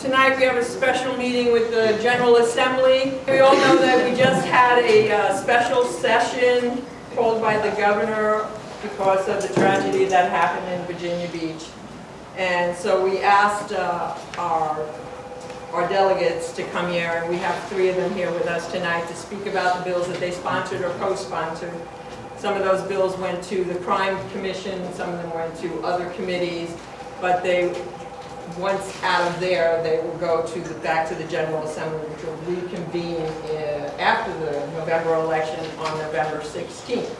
Tonight we have a special meeting with the General Assembly. We all know that we just had a special session called by the governor because of the tragedy that happened in Virginia Beach. And so we asked our delegates to come here, and we have 3 of them here with us tonight to speak about the bills that they sponsored or co-sponsored. Some of those bills went to the Crime Commission, some of them went to other committees, but once out of there, they will go back to the General Assembly, which will reconvene after the November election on November 16th.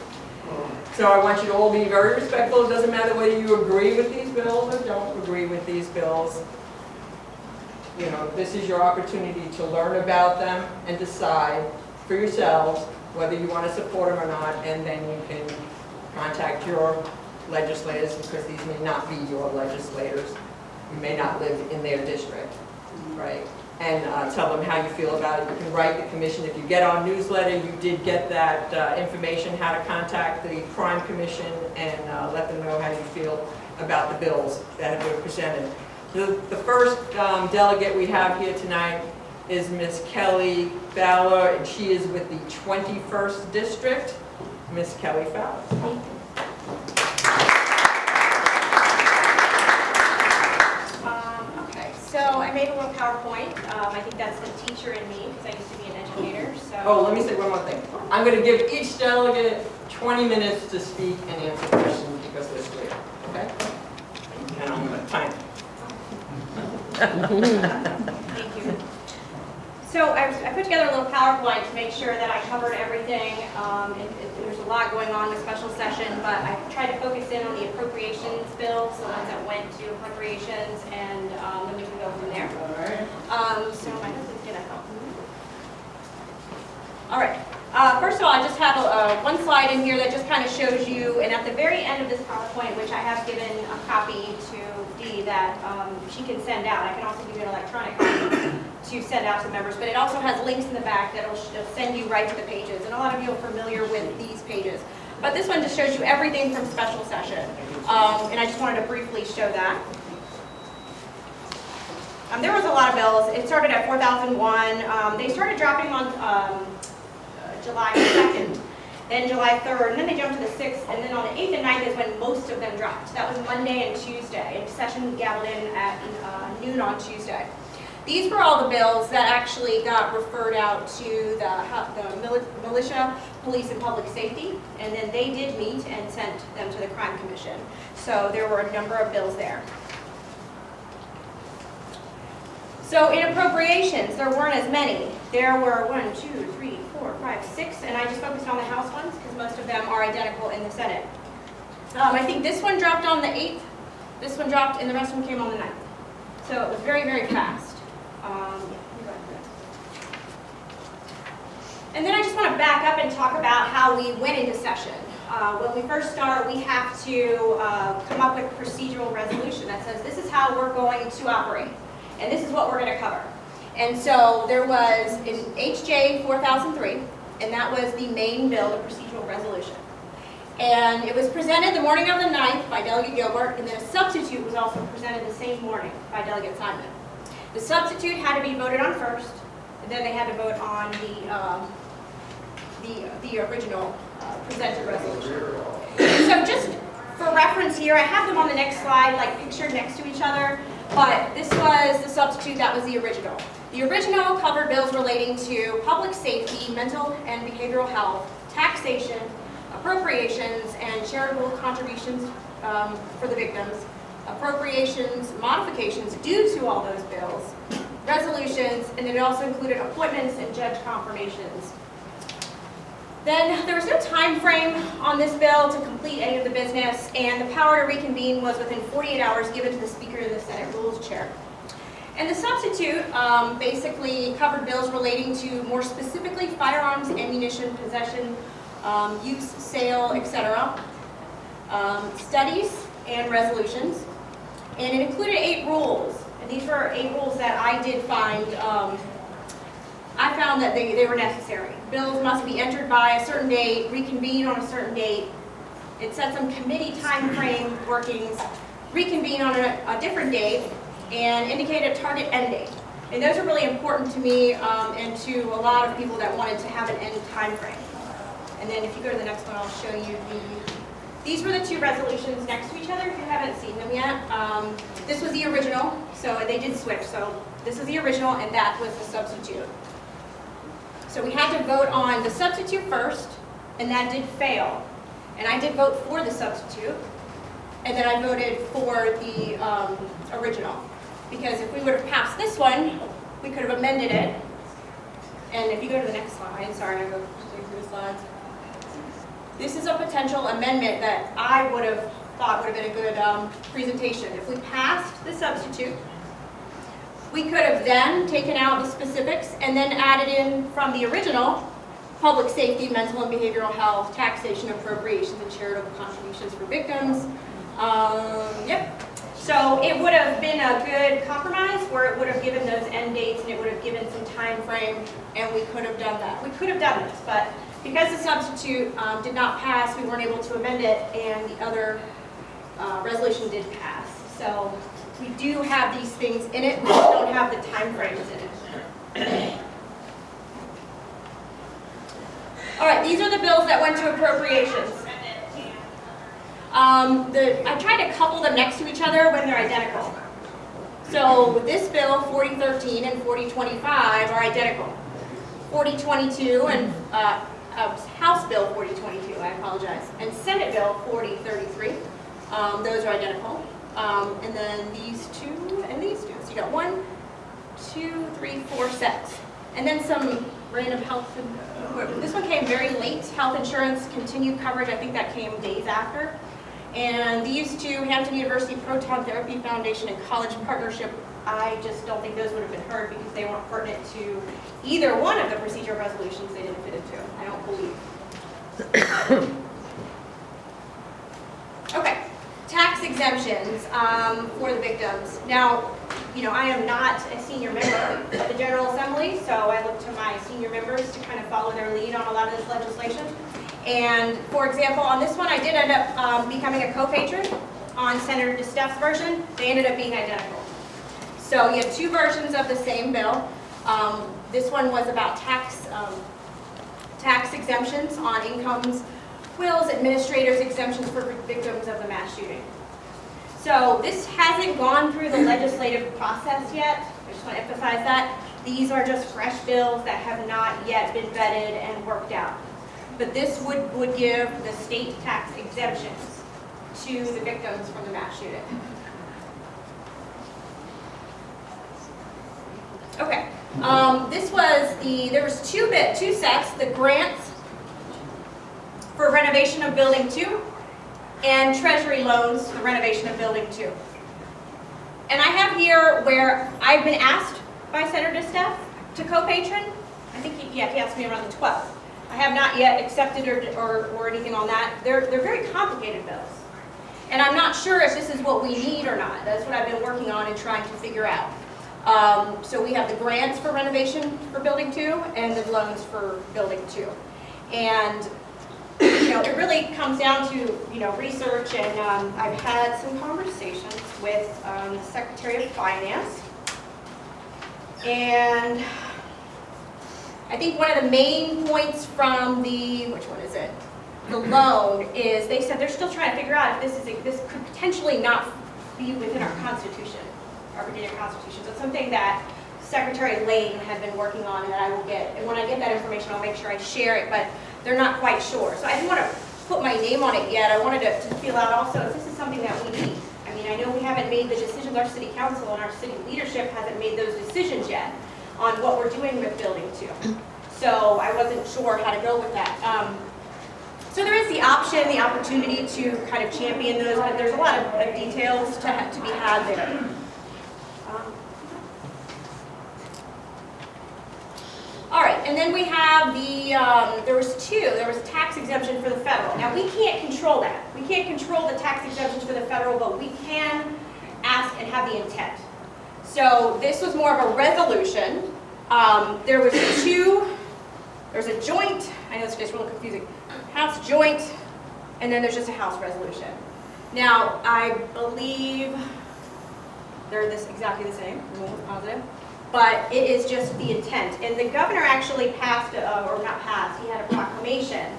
So I want you to all be very respectful. It doesn't matter whether you agree with these bills or don't agree with these bills. You know, this is your opportunity to learn about them and decide for yourselves whether you want to support them or not, and then you can contact your legislators, because these may not be your legislators. You may not live in their district, right? And tell them how you feel about it. You can write the commission. If you get our newsletter, you did get that information, how to contact the Crime Commission, and let them know how you feel about the bills that have been presented. The first delegate we have here tonight is Ms. Kelly Fowler, and she is with the 21st District. Ms. Kelly Fowler. Thank you. So I made a little PowerPoint. I think that's the teacher in me, because I used to be an educator. So. Oh, let me say one more thing. I'm going to give each delegate 20 minutes to speak and answer questions because they're clear. Okay? And I'm going to time it. Thank you. So I put together a little PowerPoint to make sure that I covered everything. There's a lot going on in the special session, but I tried to focus in on the appropriations bills, the ones that went to appropriations, and then we can go from there. So my husband's going to help me. All right. First of all, I just have one slide in here that just kind of shows you, and at the very end of this PowerPoint, which I have given a copy to Dee that she can send out. I can also give you an electronic copy to send out to members, but it also has links in the back that will send you right to the pages, and a lot of you are familiar with these pages. But this one just shows you everything from special session, and I just wanted to briefly show that. There was a lot of bills. It started at 4001. They started dropping on July 2nd, then July 3rd, and then they jumped to the 6th, and then on the 8th and 9th is when most of them dropped. That was Monday and Tuesday, and session gaveled in at noon on Tuesday. These were all the bills that actually got referred out to the militia, police, and public safety, and then they did meet and sent them to the Crime Commission. So there were a number of bills there. So in appropriations, there weren't as many. There were 1, 2, 3, 4, 5, 6, and I just focused on the House ones because most of them are identical in the Senate. I think this one dropped on the 8th, this one dropped, and the rest of them came on the 9th. So it was very, very fast. And then I just want to back up and talk about how we went into session. When we first start, we have to come up with a procedural resolution that says this is how we're going to operate, and this is what we're going to cover. And so there was an HJ 4003, and that was the main bill, the procedural resolution. And it was presented the morning of the 9th by Delegate Gilbert, and then a substitute was also presented the same morning by Delegate Simon. The substitute had to be voted on first, and then they had to vote on the original presented resolution. So just for reference here, I have them on the next slide, like pictured next to each other, but this was the substitute that was the original. The original covered bills relating to public safety, mental and behavioral health, taxation, appropriations, and charitable contributions for the victims, appropriations, modifications due to all those bills, resolutions, and then it also included appointments and judge confirmations. Then there was no time frame on this bill to complete any of the business, and the power to reconvene was within 48 hours given to the Speaker of the Senate Rules Chair. And the substitute basically covered bills relating to more specifically firearms, ammunition, possession, use, sale, etc., studies, and resolutions. And it included 8 rules. And these were 8 rules that I did find, I found that they were necessary. Bills must be entered by a certain date, reconvene on a certain date. It set some committee time frame workings, reconvene on a different date, and indicate a target end date. And those are really important to me and to a lot of people that wanted to have an end time frame. And then if you go to the next one, I'll show you these were the two resolutions next to each other if you haven't seen them yet. This was the original, so they did switch. So this is the original and that was the substitute. So we had to vote on the substitute first, and that did fail. And I did vote for the substitute, and then I voted for the original. Because if we would have passed this one, we could have amended it. And if you go to the next slide, sorry, I go through the slides. This is a potential amendment that I would have thought would have been a good presentation. If we passed the substitute, we could have then taken out the specifics and then added in from the original public safety, mental and behavioral health, taxation, appropriations, and charitable contributions for victims. Yep. So it would have been a good compromise where it would have given those end dates and it would have given some time frame, and we could have done that. We could have done this, but because the substitute did not pass, we weren't able to amend it, and the other resolution did pass. So we do have these things in it, we just don't have the time frames in it. All right, these are the bills that went to appropriations. I tried to couple them next to each other when they're identical. So this bill, 4013 and 4025, are identical. 4022 and House Bill 4022, I apologize, and Senate Bill 4033, those are identical. And then these two and these two. So you got 1, 2, 3, 4 sets. And then some random health, this one came very late, health insurance, continued coverage, I think that came days after. And these two, Hampton University Proton Therapy Foundation and College Partnership, I just don't think those would have been heard because they weren't pertinent to either one of the procedural resolutions they didn't fit into, I don't believe. Okay, tax exemptions for the victims. Now, you know, I am not a senior member of the General Assembly, so I look to my senior members to kind of follow their lead on a lot of this legislation. And for example, on this one, I did end up becoming a co-patron on Senator DeSteff's version. They ended up being identical. So you have two versions of the same bill. This one was about tax exemptions on incomes, wills, administrators, exemptions for victims of the mass shooting. So this hasn't gone through the legislative process yet. I just want to emphasize that. These are just fresh bills that have not yet been vetted and worked out. But this would give the state tax exemptions to the victims from the mass shooting. Okay, there was two sets, the grants for renovation of Building 2 and Treasury loans for the renovation of Building 2. And I have here where I've been asked by Senator DeSteff to co-patron. I think he asked me around the 12th. I have not yet accepted or anything on that. They're very complicated bills. And I'm not sure if this is what we need or not. That's what I've been working on and trying to figure out. So we have the grants for renovation for Building 2 and the loans for Building 2. And you know, it really comes down to, you know, research, and I've had some conversations with the Secretary of Finance. And I think one of the main points from the loan is they said they're still trying to figure out if this could potentially not be within our Constitution, our Virginia Constitution. So it's something that Secretary Lane had been working on and that I will get. And when I get that information, I'll make sure I share it, but they're not quite sure. So I didn't want to put my name on it yet. I wanted to feel out also if this is something that we need. I mean, I know we haven't made the decisions, our city council and our city leadership hasn't made those decisions yet on what we're doing with Building 2. So I wasn't sure how to go with that. So there is the option, the opportunity to kind of champion those, but there's a lot of details to be had there. All right, and then we have there was a tax exemption for the federal. Now we can't control that. We can't control the tax exemptions for the federal, but we can ask and have the intent. So this was more of a resolution. There's a joint, I know it's just really confusing, House joint, and then there's just a House resolution. Now, I believe They're exactly the same, the one was positive. But it is just the intent. And the governor actually passed, or not passed, he had a proclamation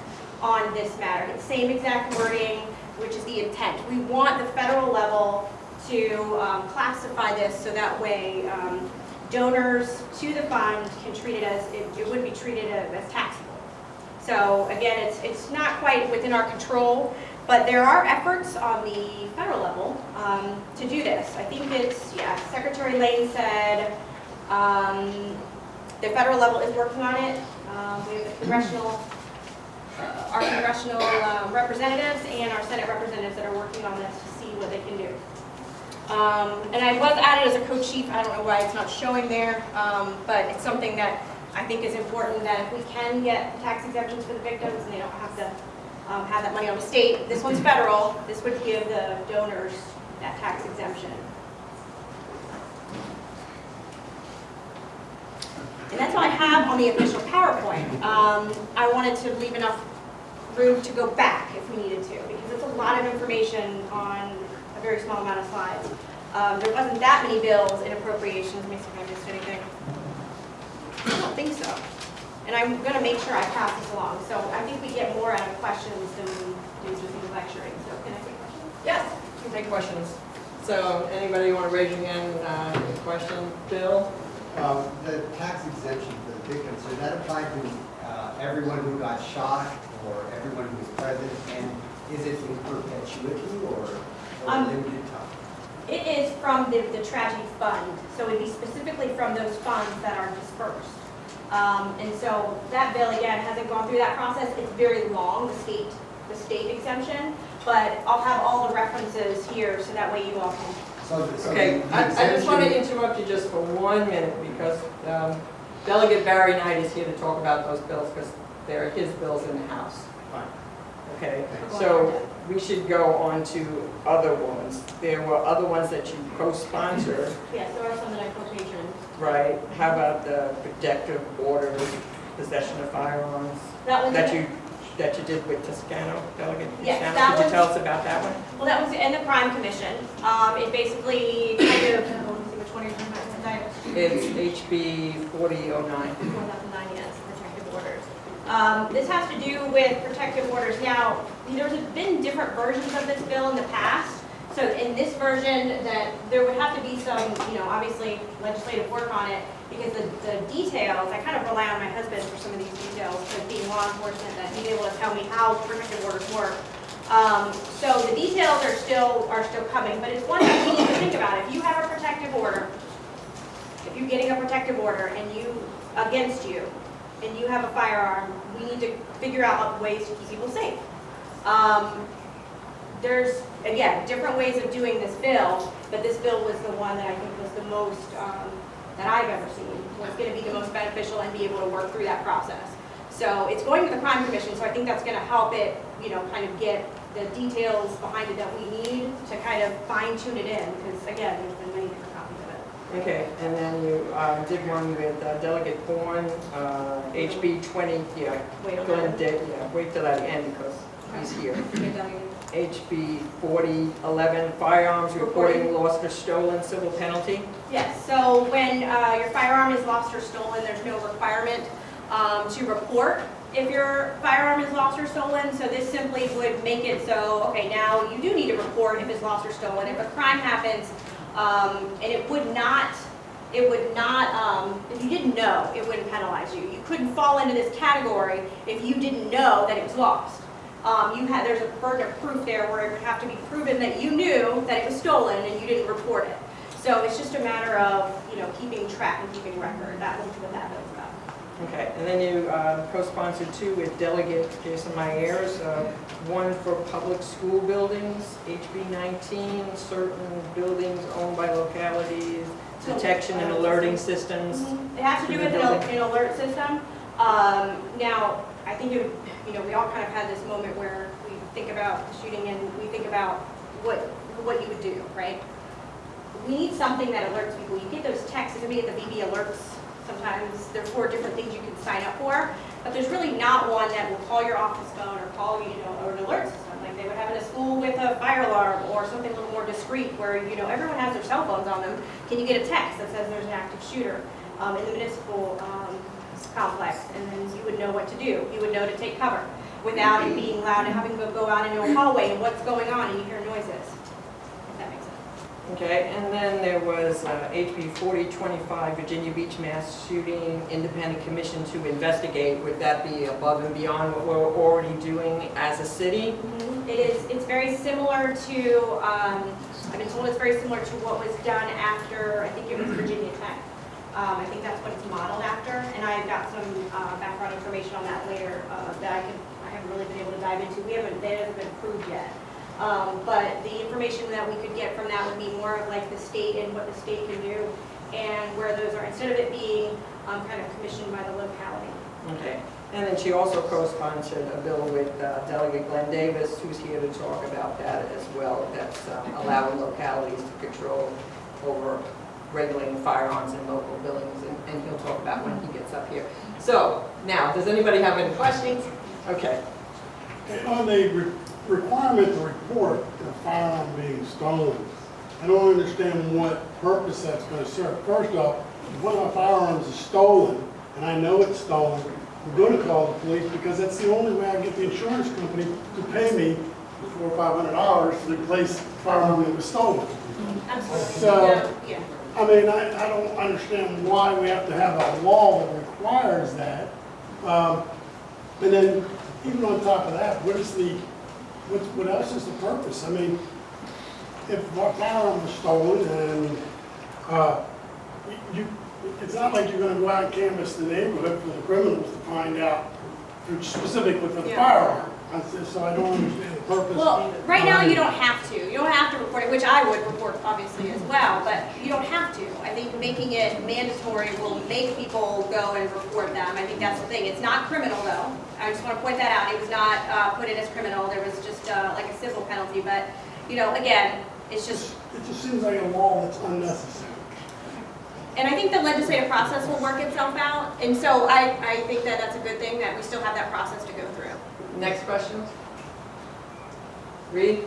on this matter. It's the same exact wording, which is the intent. We want the federal level to classify this so that way donors to the fund can treat it as, it would be treated as taxable. So again, it's not quite within our control, but there are efforts on the federal level to do this. I think it's, yeah, Secretary Lane said the federal level is working on it. We have the congressional, our congressional representatives and our Senate representatives that are working on this to see what they can do. And I was added as a co-chief. I don't know why it's not showing there, but it's something that I think is important, that if we can get tax exemptions for the victims and they don't have to have that money on the state, this one's federal, this would give the donors that tax exemption. And that's all I have on the official PowerPoint. I wanted to leave enough room to go back if we needed to, because it's a lot of information on a very small amount of slides. There wasn't that many bills in appropriations. Let me see if I missed anything. I don't think so. And I'm going to make sure I pass this along. So I think we get more out of questions than we do just in lecturing. So can I take questions? Yes, you can take questions. So anybody want to raise your hand, question? Bill? The tax exemption for the victims, does that apply to everyone who got shot or everyone who was present? And is it in perpetuity or limited time? It is from the tragedy fund. So it would be specifically from those funds that are dispersed. And so that bill, again, hasn't gone through that process. It's very long, the state exemption, but I'll have all the references here so that way you all can. Okay, I just want to interrupt you just for 1 minute because Delegate Barry Knight is here to talk about those bills because they're his bills in the House. Fine. Okay, so we should go on to other ones. There were other ones that you co-sponsored. Yes, there are some that I co-patroned. Right. How about the protective orders, possession of firearms? That was that you did with Toscano, Delegate Yes, Toscano? that Could you was- tell us about that one? Well, that was in the Crime Commission. It basically kind of, let me see which one you're talking about. It's HB 4009. 4009, yes, protective orders. This has to do with protective orders. Now, there's been different versions of this bill in the past. So in this version, that there would have to be some, obviously legislative work on it because the details, I kind of rely on my husband for some of these details, because being law enforcement, that he's able to tell me how protective orders work. So the details are still coming, but it's one thing we need to think about. If you have a protective order, if you're getting a protective order against you, and you have a firearm, we need to figure out ways to keep people safe. There's, again, different ways of doing this bill, but this bill was the one that I think was the most, that I've ever seen, was going to be the most beneficial and be able to work through that process. So it's going to the Crime Commission, so I think that's going to help it, kind of get the details behind it that we need to kind of fine tune it in, because again, there's been many different copies of it. Okay, and then you did one with Delegate Bourne, HB 20, yeah. Wait a Go ahead, minute. wait till that end because he's here. Okay, Delegate. HB 4011, firearms reporting lost or stolen, civil penalty. Yes, so when your firearm is lost or stolen, there's no requirement to report if your firearm is lost or stolen. So this simply would make it so, okay, now you do need to report if it's lost or stolen. If a crime happens, and it would not, if you didn't know, it wouldn't penalize you. You couldn't fall into this category if you didn't know that it was lost. There's a burden of proof there where it would have to be proven that you knew that it was stolen and you didn't report it. So it's just a matter of, keeping track and keeping record. That was what that was about. Okay, and then you co-sponsored two with Delegate Jason Myers, one for public school buildings, HB 19, certain buildings owned by localities, detection and alerting systems. It has to do with an alert system. Now, I think we all kind of had this moment where we think about the shooting and we think about what you would do, right? We need something that alerts people. You get those texts, maybe get the BB alerts. Sometimes there are 4 different things you can sign up for, but there's really not one that will call your office phone or call or an alert system. Like Like they would have in a school with a fire alarm or something a little more discreet where, everyone has their cell phones on them. Can you get a text that says there's an active shooter in the municipal complex? And then you would know what to do. You would know to take cover without it being loud and having to go out into a hallway and what's going on and you hear noises. If that makes sense. Okay, and then there was HB 4025, Virginia Beach mass shooting, independent commission to investigate. Would that be above and beyond what we're already doing as a city? It's very similar to, I've been told it's very similar to what was done after, I think it was Virginia Tech. I think that's what it's modeled after, and I've got some background information on that later that I haven't really been able to dive into. That hasn't been approved yet. But the information that we could get from that would be more of like the state and what the state can do, and where those are, instead of it being kind of commissioned by the locality. Okay, and then she also co-sponsored a bill with Delegate Glenn Davis, who's here to talk about that as well. That's allowing localities to control over regulating firearms in local buildings, and he'll talk about when he gets up here. So, now, does anybody have any questions? Okay. On the requirement to report a firearm being stolen, I don't understand what purpose that's going to serve. First off, if one of my firearms is stolen, and I know it's stolen, I'm going to call the police because that's the only way I get the insurance company to pay me $400 or $500 to replace the firearm that was stolen. Absolutely. So, yeah. I mean, I don't understand why we have to have a law that requires that. And then, even on top of that, what else is the purpose? I mean, if my firearm was stolen and it's not like you're going to go out and canvass the neighborhood for the criminals to find out specifically for the firearm. So I don't understand the purpose. Well, right now you don't have to. You don't have to report it, which I would report obviously as well, but you don't have to. I think making it mandatory will make people go and report them. I think that's the thing. It's not criminal though. I just want to point that out. It was not put in as criminal. There was just like a civil penalty, but again, it's just... It just seems like a law that's unnecessary. And I think the legislative process will work itself out, and so I think that that's a good thing that we still have that process to go through. Next questions? Reed?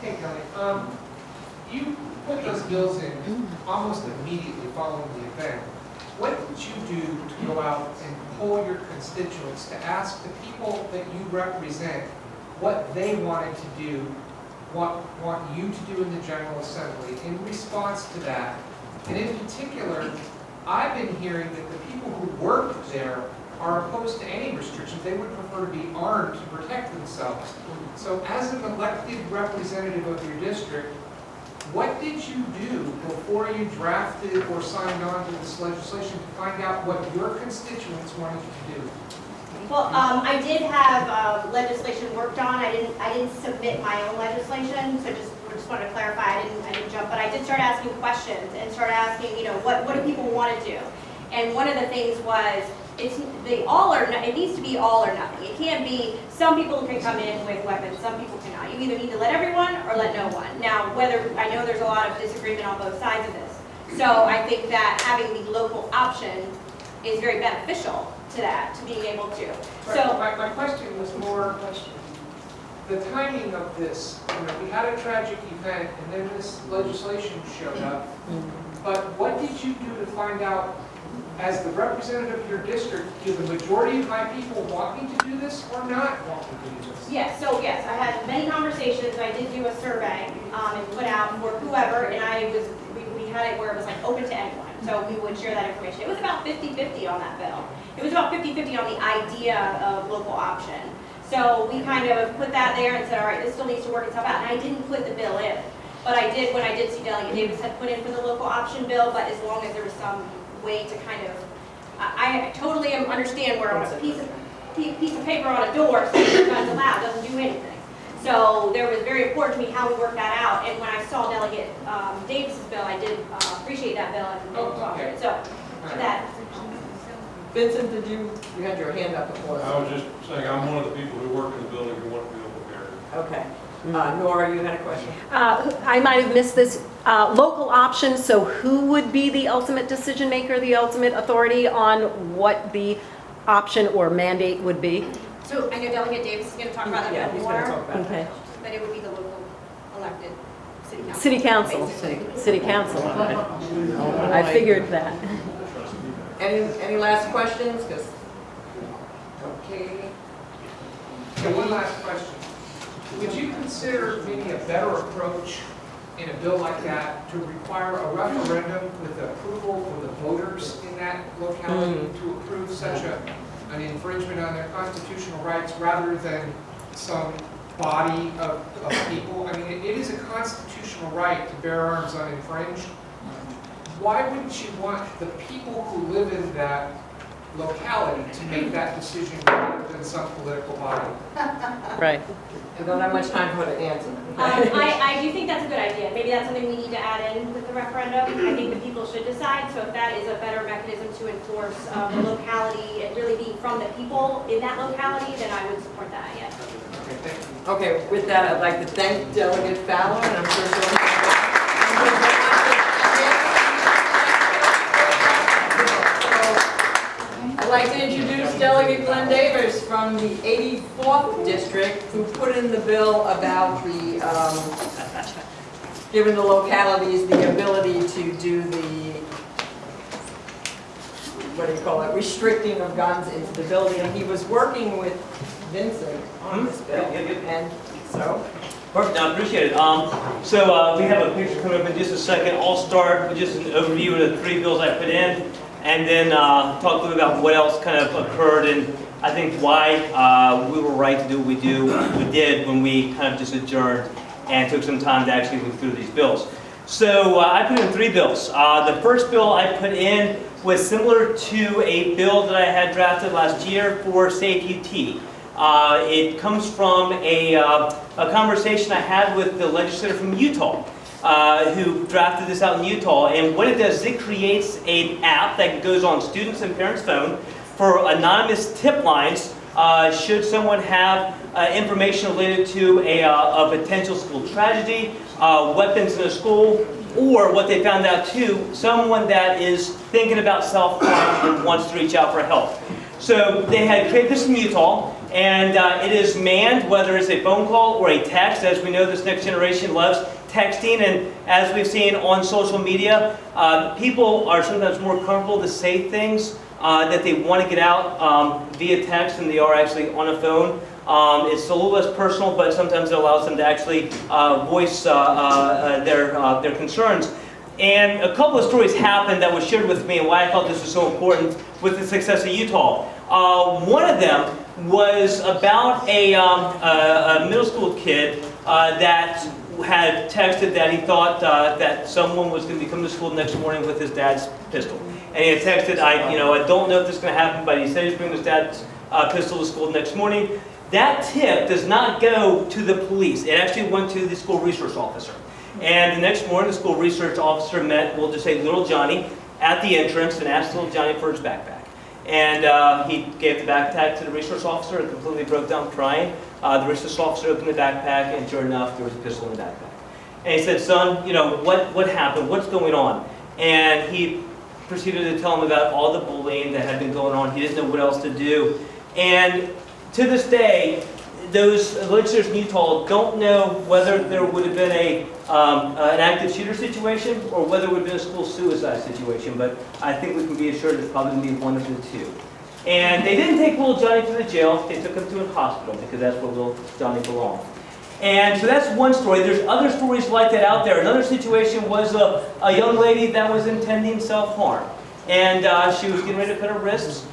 Hey, Kelly. You put those bills in almost immediately following the event. What did you do to go out and poll your constituents to ask the people that you represent what they wanted to do, want you to do in the General Assembly in response to that? And in particular, I've been hearing that the people who work there are opposed to any restrictions. They would prefer to be armed to protect themselves. So as an elected representative of your district, what did you do before you drafted or signed on to this legislation to find out what your constituents wanted you to do? Well, I did have legislation worked on. I didn't submit my own legislation, so just wanted to clarify. I didn't jump, but I did start asking questions and start asking, what do people want to do? And one of the things was it needs to be all or nothing. It can't be some people can come in with weapons, some people cannot. You either need to let everyone or let no one. Now, I know there's a lot of disagreement on both sides of this. So I think that having the local option is very beneficial to that, to being able to. So my question was more the timing of this. We had a tragic event and then this legislation showed up. But what did you do to find out, as the representative of your district, do the majority of my people want me to do this or not want me to do this? yes, I had many conversations. I did do a survey and put out for whoever, and we had it where it was like open to anyone. So we would share that information. It was about 50-50 on that bill. It was about 50-50 on the idea of local option. So we kind of put that there and said, all right, this still needs to work itself out. And I didn't put the bill in, but I did when I did see Delegate Davis had put in for the local option bill, but as long as there was some way to kind of, I totally understand where on a piece of paper on a door saying guns allowed doesn't do anything. So there was very important to me how we worked that out. And when I saw Delegate Davis's bill, I did appreciate that bill and talked to it. So that. Vincent, you had your hand up before. I was just saying, I'm one of the people who work in the building who want to be prepared. Okay. Nora, you had a question? I might have missed this. Local option, so who would be the ultimate decision maker, the ultimate authority on what the option or mandate would be? So I know Delegate Davis is going to talk about Yeah, it he's gonna more, talk about Okay. that. but it would be the local elected city council. City council, basically. city council. I figured that. Any last questions? 'Cause- okay. Okay, one last question. Would you consider maybe a better approach in a bill like that to require a referendum with approval for the voters in that locality to approve such an infringement on their constitutional rights rather than some body of people? I mean, it is a constitutional right to bear arms uninfringed. Why wouldn't you want the people who live in that locality to make that decision rather than some political body? Right. I don't have much time for the answer. I do think that's a good idea. Maybe that's something we need to add in with the referendum. I think the people should decide, so if that is a better mechanism to enforce the locality and really be from the people in that locality, then I would support that, yes. Okay, thank you. Okay, with that, I'd like to thank Delegate Fowler, and I'm sure she'll... I'd like to introduce Delegate Glenn Davis from the 84th District, who put in the bill about the, giving the localities the ability to do the, what do you call it, restricting of guns into the building. And he was working with Vincent on this bill, and so... Perfect, I appreciate it. So we have a picture coming up in just a second. I'll start with just an overview of the 3 bills I put in, and then talk a little bit about what else kind of occurred and I think why we were right to do what we did when we kind of just adjourned and took some time to actually look through these bills. So I put in 3 bills. The first bill I put in was similar to a bill that I had drafted last year for Safe UT. It comes from a conversation I had with the legislator from Utah, who drafted this out in Utah. And what it does is it creates an app that goes on students' and parents' phone for anonymous tip lines should someone have information related to a potential school tragedy, weapons in a school, or what they found out too, someone that is thinking about self-harm and wants to reach out for help. So they had created this in Utah, and it is manned, whether it's a phone call or a text. As we know, this next generation loves texting, and as we've seen on social media, people are sometimes more comfortable to say things that they want to get out via text than they are actually on a phone. It's a little less personal, but sometimes it allows them to actually voice their concerns. And a couple of stories happened that was shared with me and why I thought this was so important with the success of Utah. One of them was about a middle school kid that had texted that he thought that someone was going to be coming to school the next morning with his dad's pistol. And he had texted, I don't know if this is going to happen, but he said he's bringing his dad's pistol to school the next morning. That tip does not go to the police. It actually went to the school resource officer. And the next morning, the school research officer met, we'll just say, little Johnny at the entrance and asked little Johnny for his backpack. And he gave the backpack to the resource officer and completely broke down crying. The resource officer opened the backpack, and sure enough, there was a pistol in the backpack. And he said, son, what happened? What's going on? And he proceeded to tell him about all the bullying that had been going on. He didn't know what else to do. And to this day, those legislators in Utah don't know whether there would have been an active shooter situation or whether it would have been a school suicide situation, but I think we can be assured it's probably going to be one of the two. And they didn't take little Johnny to the jail, they took him to a hospital because that's where little Johnny belonged. And so that's one story. There's other stories like that out there. Another situation was a young lady that was intending self-harm. And she was getting ready to cut her wrists.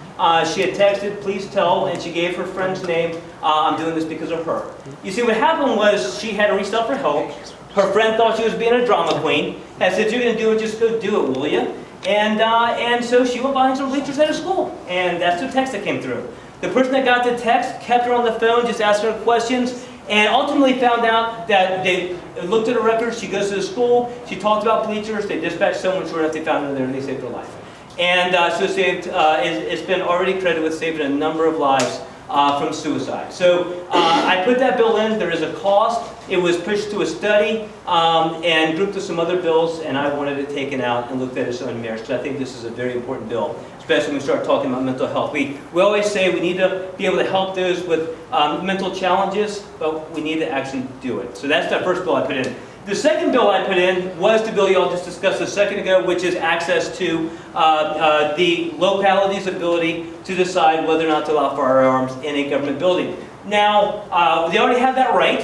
She had texted, please tell, and she gave her friend's name. I'm doing this because of her. You see, what happened was she had reached out for help. Her friend thought she was being a drama queen. And said, you're going to do it, just go do it, will you? And so she went behind some bleachers at her school. And that's the text that came through. The person that got the text kept her on the phone, just asked her questions, and ultimately found out that they looked at her records. She goes to the school. She talked about bleachers. They dispatched someone. Sure enough, they found her there, and they saved her life. And so it's been already credited with saving a number of lives from suicide. So I put that bill in. There is a cost. It was pushed to a study and grouped with some other bills, and I wanted it taken out and looked at its own merits, because I think this is a very important bill, especially when we start talking about mental health. We always say we need to be able to help those with mental challenges, but we need to actually do it. So that's the first bill I put in. The second bill I put in was the bill you all just discussed a second ago, which is access to the locality's ability to decide whether or not to allow firearms in a government building. Now, they already have that right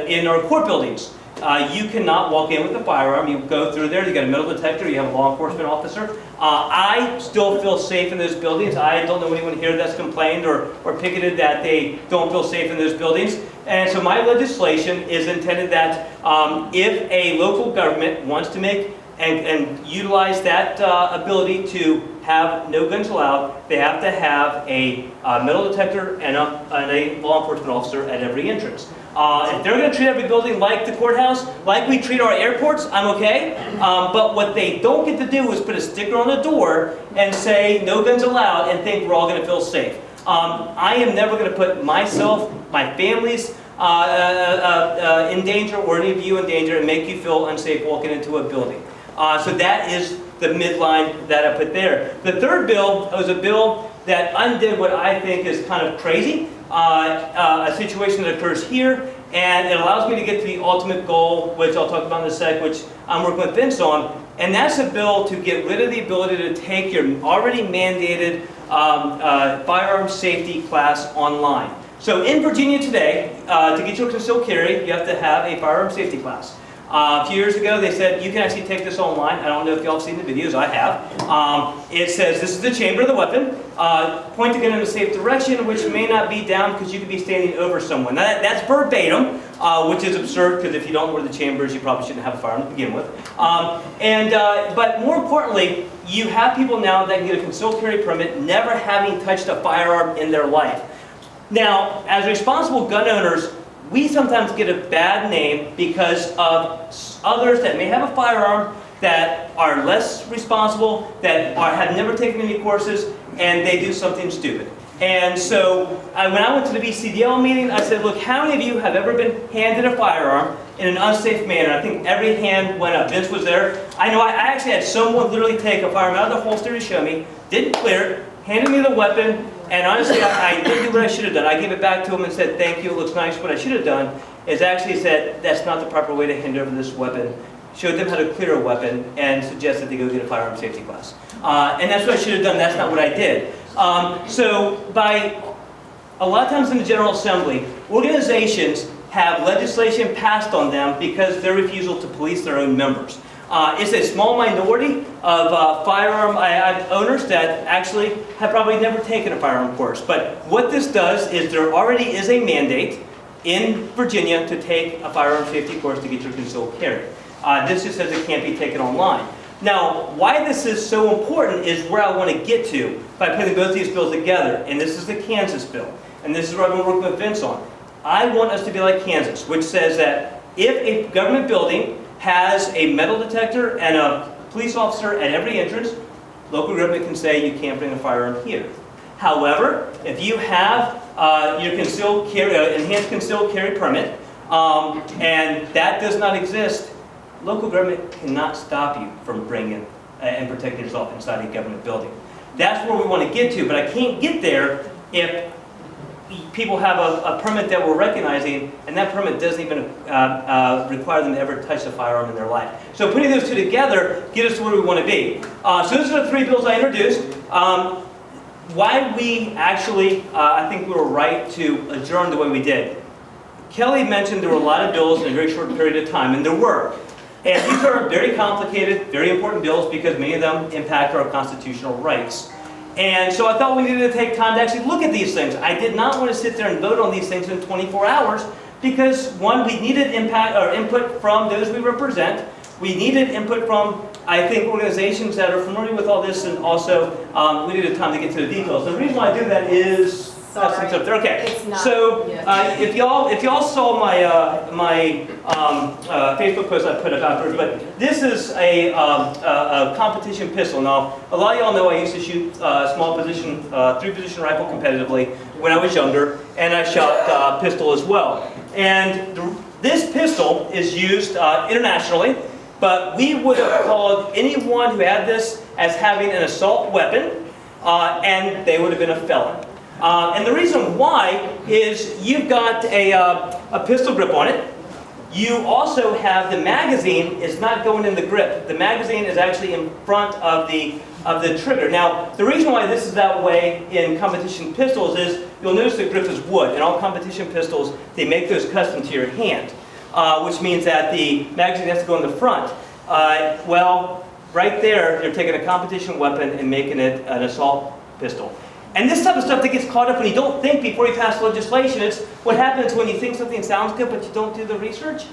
in our court buildings. You cannot walk in with a firearm. You go through there, you got a metal detector, you have a law enforcement officer. I still feel safe in those buildings. I don't know anyone here that's complained or picketed that they don't feel safe in those buildings. And so my legislation is intended that if a local government wants to make and utilize that ability to have no guns allowed, they have to have a metal detector and a law enforcement officer at every entrance. If they're going to treat every building like the courthouse, like we treat our airports, I'm okay. But what they don't get to do is put a sticker on the door and say no guns allowed and think we're all going to feel safe. I am never going to put myself, my family's in danger, or any of you in danger, and make you feel unsafe walking into a building. So that is the midline that I put there. The third bill was a bill that undid what I think is kind of crazy, a situation that occurs here, and it allows me to get to the ultimate goal, which I'll talk about in a sec, which I'm working with Vince on, and that's a bill to get rid of the ability to take your already mandated firearm safety class online. So in Virginia today, to get your concealed carry, you have to have a firearm safety class. A few years ago, they said you can actually take this online. I don't know if y'all have seen the videos. I have. It says this is the chamber of the weapon. Point the gun in a safe direction, which may not be down because you could be standing over someone. Now that's verbatim, which is absurd because if you don't know where the chamber is, you probably shouldn't have a firearm to begin with. But more importantly, you have people now that can get a concealed carry permit never having touched a firearm in their life. Now, as responsible gun owners, we sometimes get a bad name because of others that may have a firearm that are less responsible, that have never taken any courses, and they do something stupid. And so when I went to the BCDL meeting, I said, look, how many of you have ever been handed a firearm in an unsafe manner? I think every hand went up. Vince was there. I know I actually had someone literally take a firearm out of the holster to show me, didn't clear it, handed me the weapon, and honestly, I didn't do what I should have done. I gave it back to him and said, thank you, it looks nice. What I should have done is actually said, that's not the proper way to hand over this weapon. Showed them how to clear a weapon and suggested they go get a firearm safety class. And that's what I should have done. That's not what I did. So by a lot of times in the General Assembly, organizations have legislation passed on them because of their refusal to police their own members. It's a small minority of firearm owners that actually have probably never taken a firearm course. But what this does is there already is a mandate in Virginia to take a firearm safety course to get your concealed carry. This just says it can't be taken online. Now, why this is so important is where I want to get to by putting both these bills together. And this is the Kansas bill. And this is what I've been working with Vince on. I want us to be like Kansas, which says that if a government building has a metal detector and a police officer at every entrance, local government can say you can't bring a firearm here. However, if you have your concealed carry, enhanced concealed carry permit, and that does not exist, local government cannot stop you from bringing and protecting yourself inside a government building. That's where we want to get to, but I can't get there if people have a permit that we're recognizing, and that permit doesn't even require them to ever touch a firearm in their life. So putting those two together get us to where we want to be. So those are the three bills I introduced. Why we actually, I think we were right to adjourn the way we did. Kelly mentioned there were a lot of bills in a very short period of time, and there were. And these are very complicated, very important bills because many of them impact our constitutional rights. And so I thought we needed to take time to actually look at these things. I did not want to sit there and vote on these things in 24 hours because, one, we needed input from those we represent. We needed input from, I think, organizations that are familiar with all this, and also we needed time to get to the details. The reason why I do that is Sorry. up there. Okay. It's not. So if y'all saw my Facebook post I put up afterwards, but this is a competition pistol. Now, a lot of y'all know I used to shoot small position, 3-position rifle competitively. when I was younger, and I shot pistol as well. And this pistol is used internationally, but we would have called anyone who had this as having an assault weapon, and they would have been a felon. And the reason why is you've got a pistol grip on it. You also have the magazine is not going in the grip. The magazine is actually in front of the trigger. Now, the reason why this is that way in competition pistols is you'll notice the grip is wood. In all competition pistols, they make those custom to your hand, which means that the magazine has to go in the front. Well, right there, you're taking a competition weapon and making it an assault pistol. And this type of stuff that gets caught up when you don't think before you pass legislation. It's what happens when you think something sounds good but you don't do the research.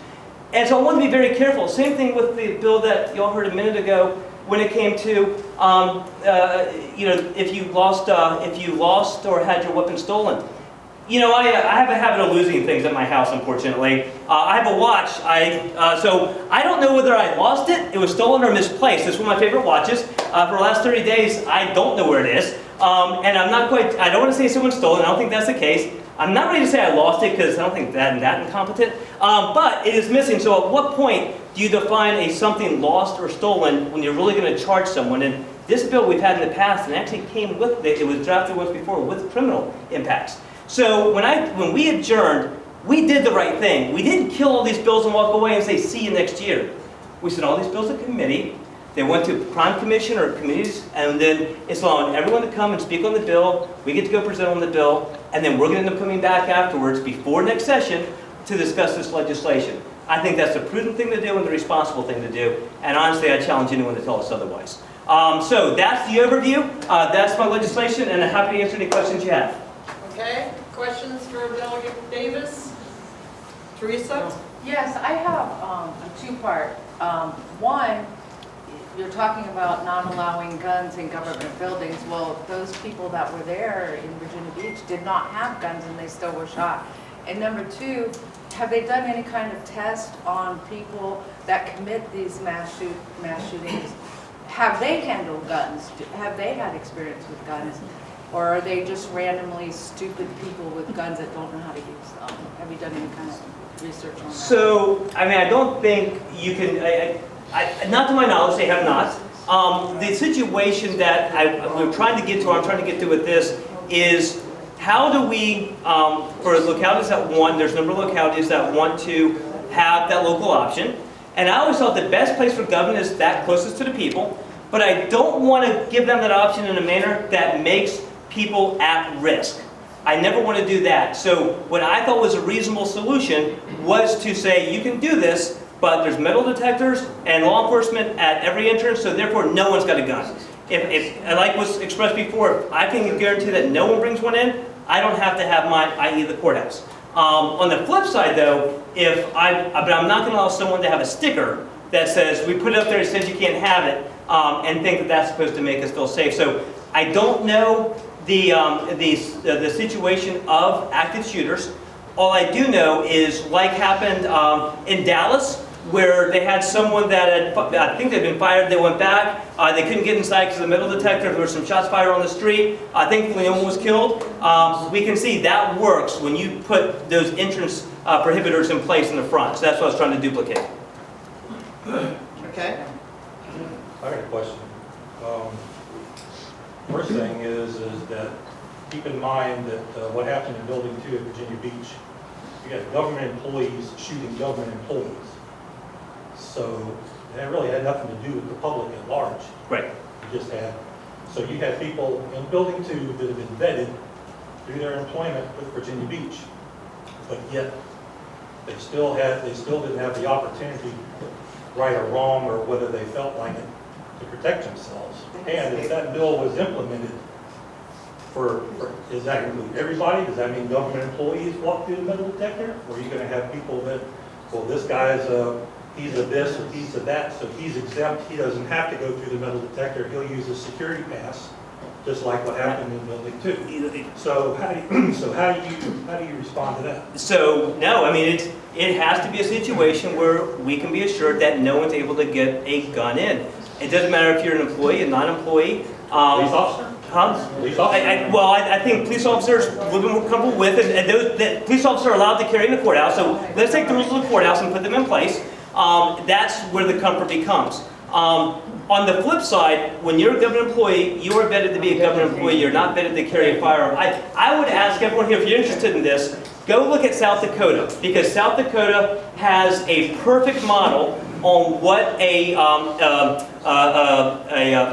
And so I want to be very careful. Same thing with the bill that y'all heard a minute ago when it came to, you know, if you lost or had your weapon stolen. You know, I have a habit of losing things at my house, unfortunately. I have a watch, so I don't know whether I lost it, it was stolen, or misplaced. It's one of my favorite watches. For the last 30 days, I don't know where it is. And I'm not quite, I don't want to say someone stole it, I don't think that's the case. I'm not ready to say I lost it because I don't think that incompetent. But it is missing, so at what point do you define a something lost or stolen when you're really going to charge someone? And this bill we've had in the past, and actually came with it was drafted once before with criminal impacts. So when we adjourned, we did the right thing. We didn't kill all these bills and walk away and say, see you next year. We sent all these bills to committee. They went to crime commission or committees, and then it's allowing everyone to come and speak on the bill. We get to go present on the bill, and then we're going to end up coming back afterwards before next session to discuss this legislation. I think that's the prudent thing to do and the responsible thing to do, and honestly, I challenge anyone to tell us otherwise. So that's the overview. That's my legislation, and I'm happy to answer any questions you have. Okay, questions for Delegate Davis? Teresa? Yes, I have a two-part. One, you're talking about not allowing guns in government buildings. Well, those people that were there in Virginia Beach did not have guns and they still were shot. And number two, have they done any kind of test on people that commit these mass shootings? Have they handled guns? Have they had experience with guns? Or are they just randomly stupid people with guns that don't know how to use them? Have you done any kind of research on that? So, I mean, I don't think you can, not to my knowledge, they have not. The situation that we're trying to get to, or I'm trying to get to with this, is how do we, for localities that want, there's a number of localities that want to have that local option. And I always thought the best place for government is that closest to the people, but I don't want to give them that option in a manner that makes people at risk. I never want to do that. So what I thought was a reasonable solution was to say, you can do this, but there's metal detectors and law enforcement at every entrance, so therefore no one's got a gun. If like was expressed before, if I can guarantee that no one brings one in, I don't have to have mine, i.e. the courthouse. On the flip side though, but I'm not going to allow someone to have a sticker that says, we put it up there, it says you can't have it, and think that that's supposed to make us feel safe. So I don't know the situation of active shooters. All I do know is, like happened in Dallas, where they had someone that had, I think they'd been fired, they went back, they couldn't get inside because of the metal detector, there were some shots fired on the street, thankfully no one was killed. We can see that works when you put those entrance prohibitors in place in the front, so that's what I was trying to duplicate. Okay. I got a question. First thing is that keep in mind that what happened in Building 2 at Virginia Beach, you got government employees shooting government employees. So that really had nothing to do with the public at large. Right. You just had, so you had people in Building 2 that have been vetted through their employment with Virginia Beach, but yet they still didn't have the opportunity, right or wrong, or whether they felt like it, to protect themselves. And if that bill was implemented, does that include everybody? Does that mean government employees walk through the metal detector? Or are you going to have people that, well, this guy's he's a this or he's a that, so he's exempt. He doesn't have to go through the metal detector. He'll use a security pass, just like what happened in Building 2. So how do you respond to that? So no, I mean it has to be a situation where we can be assured that no one's able to get a gun in. It doesn't matter if you're an employee, a non-employee. Police officer? Huh? Police officers? Well, I think police officers would be more comfortable with, and those, that police officers are allowed to carry in the courthouse, so let's take the rules of the courthouse and put them in place. That's where the comfort becomes. On the flip side, when you're a government employee, you are vetted to be a government employee, you're not vetted to carry a firearm. I would ask everyone here, if you're interested in this, go look at South Dakota, because South Dakota has a perfect model on what a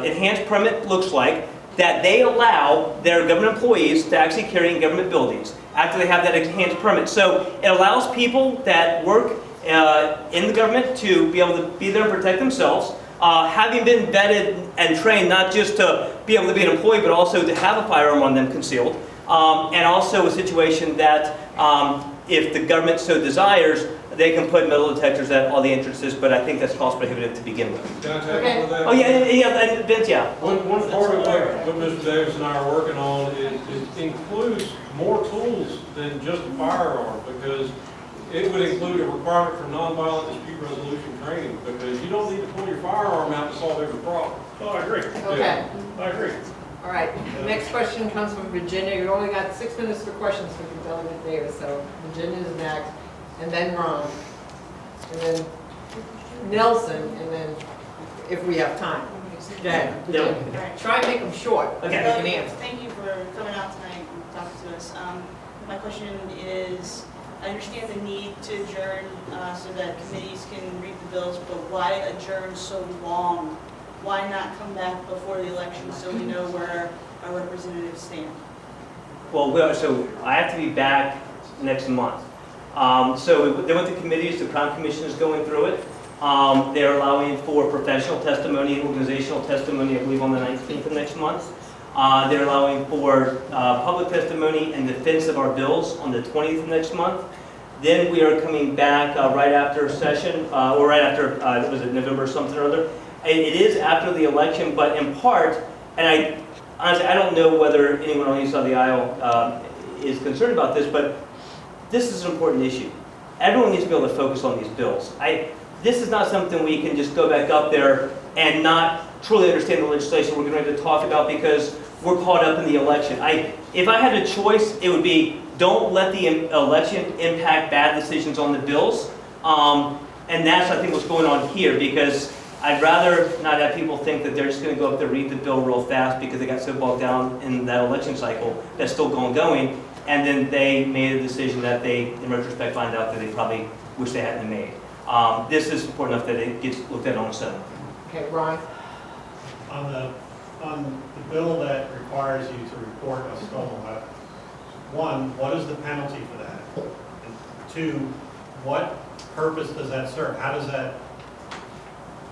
enhanced permit looks like, that they allow their government employees to actually carry in government buildings after they have that enhanced permit. So it allows people that work in the government to be able to be there and protect themselves, having been vetted and trained not just to be able to be an employee, but also to have a firearm on them concealed, and also a situation that if the government so desires, they can put metal detectors at all the entrances, but I think that's cost prohibitive to begin with. Can I tag on with that? Oh, yeah, Vince, yeah. One part of what Mr. Davis and I are working on is it includes more tools than just a firearm, because it would include a requirement for nonviolent dispute resolution training, because you don't need to pull your firearm out to solve every problem. Oh, I agree. Okay, I agree. all right. The next question comes from Virginia. You've only got 6 minutes for questions for the Delegate Davis, so Virginia's next, and then Ron, and then Nelson, and then if we have time. Go ahead, Virginia. Try and make them short, so you can answer. Thank you for coming out tonight and talking to us. My question is, I understand the need to adjourn so that committees can read the bills, but why adjourn so long? Why not come back before the election so we know where our representatives stand? Well, so I have to be back next month. So they went to committees, the Crown Commission is going through it. They're allowing for professional testimony and organizational testimony, I believe, on the 19th of next month. They're allowing for public testimony and defense of our bills on the 20th of next month. Then we are coming back right after session, or right after, was it November something or other? It is after the election, but in part, and honestly, I don't know whether anyone on each side of the aisle is concerned about this, but this is an important issue. Everyone needs to be able to focus on these bills. This is not something we can just go back up there and not truly understand the legislation we're going to talk about because we're caught up in the election. If I had a choice, it would be don't let the election impact bad decisions on the bills. And that's, I think, what's going on here, because I'd rather not have people think that they're just going to go up there, read the bill real fast because they got so bogged down in that election cycle that's still going, and then they made a decision that they, in retrospect, find out that they probably wish they hadn't made. This is important enough that it gets looked at on its own. Okay, Ron? On the bill that requires you to report a stolen weapon, one, what is the penalty for that? And two, what purpose does that serve? How does that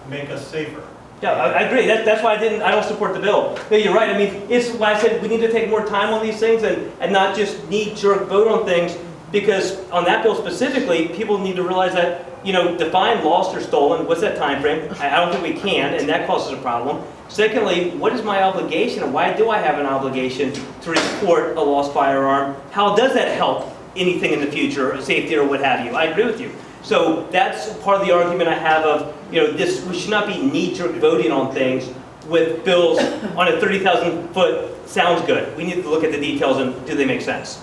make us safer? Yeah, I agree. That's why I don't support the bill. No, you're right. I mean, it's why I said we need to take more time on these things and not just knee-jerk vote on things, because on that bill specifically, people need to realize that, define lost or stolen. What's that time frame? I don't think we can, and that causes a problem. Secondly, what is my obligation, and why do I have an obligation to report a lost firearm? How does that help anything in the future, safety or what have you? I agree with you. So that's part of the argument I have of, we should not be knee-jerk voting on things with bills on a 30,000 foot sounds good. We need to look at the details and do they make sense?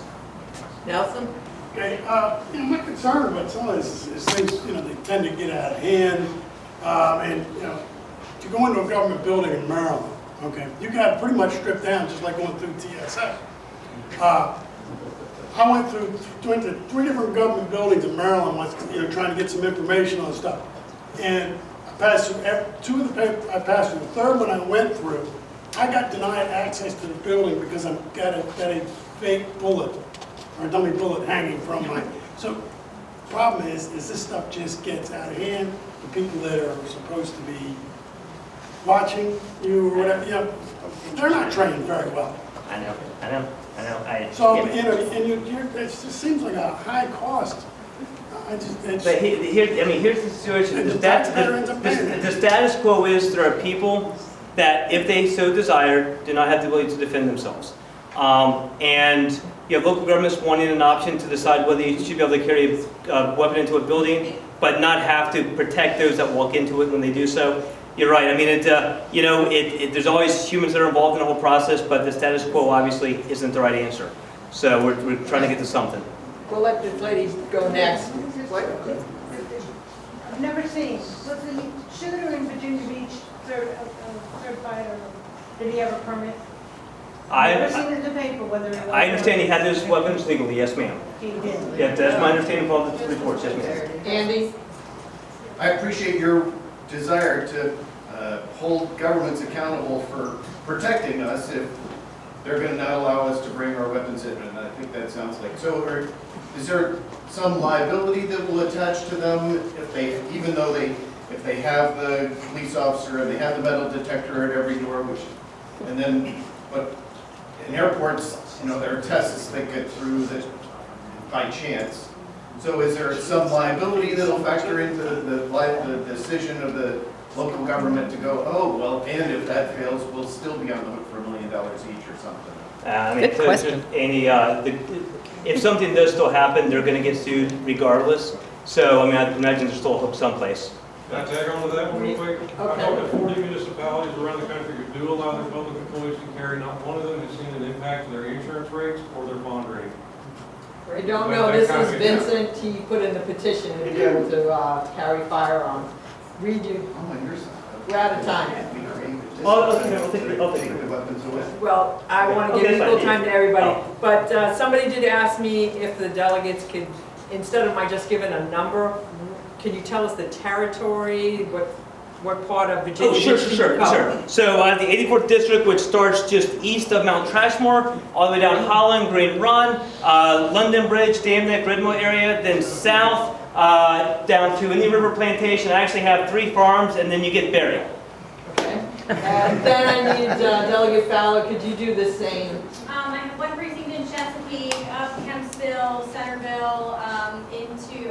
Nelson? Okay, my concern about some of this is things, they tend to get out of hand. And, to go into a government building in Maryland, okay, you got pretty much stripped down just like going through TSA. I went to 3 different government buildings in Maryland once, trying to get some information on stuff. And I passed through 2 of the papers, I passed through. The third one I went through, I got denied access to the building because I got a fake bullet, or a dummy bullet hanging from my, so the problem is this stuff just gets out of hand. The people that are supposed to be watching you or whatever, they're not trained very well. I know. So, it just seems like a high cost. But here's the situation. The status quo is there are people that, if they so desire, do not have the ability to defend themselves. And you have local governments wanting an option to decide whether you should be able to carry a weapon into a building. but not have to protect those that walk into it when they do so. You're right. I mean, there's always humans that are involved in the whole process, but the status quo obviously isn't the right answer. So we're trying to get to something. We'll let this lady go next. What? I've never seen, was the shooter in Virginia Beach certified or did he have a permit? I've never seen it in the paper whether it was. I understand he had those weapons legally, yes ma'am. He did. Yeah, that's my understanding of all the reports, yes ma'am. Andy? I appreciate your desire to hold governments accountable for protecting us if they're going to not allow us to bring our weapons in, and I think that sounds like, so is there some liability that will attach to them if they, even though if they have the police officer and they have the metal detector at every door, which, and then, but in airports, you know, there are tests that get through that by chance. So is there some liability that'll factor into the decision of the local government to go, oh, well, and if that fails, we'll still be on the hook for $1 million each or something? Good question. If something does still happen, they're going to get sued regardless. So, I mean, I imagine there's still a hook someplace. Can I tag on to that one real quick? I talked to 40 municipalities around the country who do allow their public employees to carry. Not one of them has seen an impact to their insurance rates or their bond rating. I don't know, this is Vincent, he put in the petition to be able to carry firearms. Read you, we're out of time. Well, I want to give equal time to everybody, but somebody did ask me if the delegates could, instead of my just giving a number, can you tell us the territory, what part of Virginia? Oh, sure. So the 84th District, which starts just east of Mount Trashmore, all the way down Holland, Green Run, London Bridge, Dam Neck, Redmore area, then south down to Indian River Plantation. I actually have 3 farms, and then you get Berry. Okay. And then I need Delegate Fowler, could you do the same? I have one precinct in Chesapeake, up Kempsville, Centerville,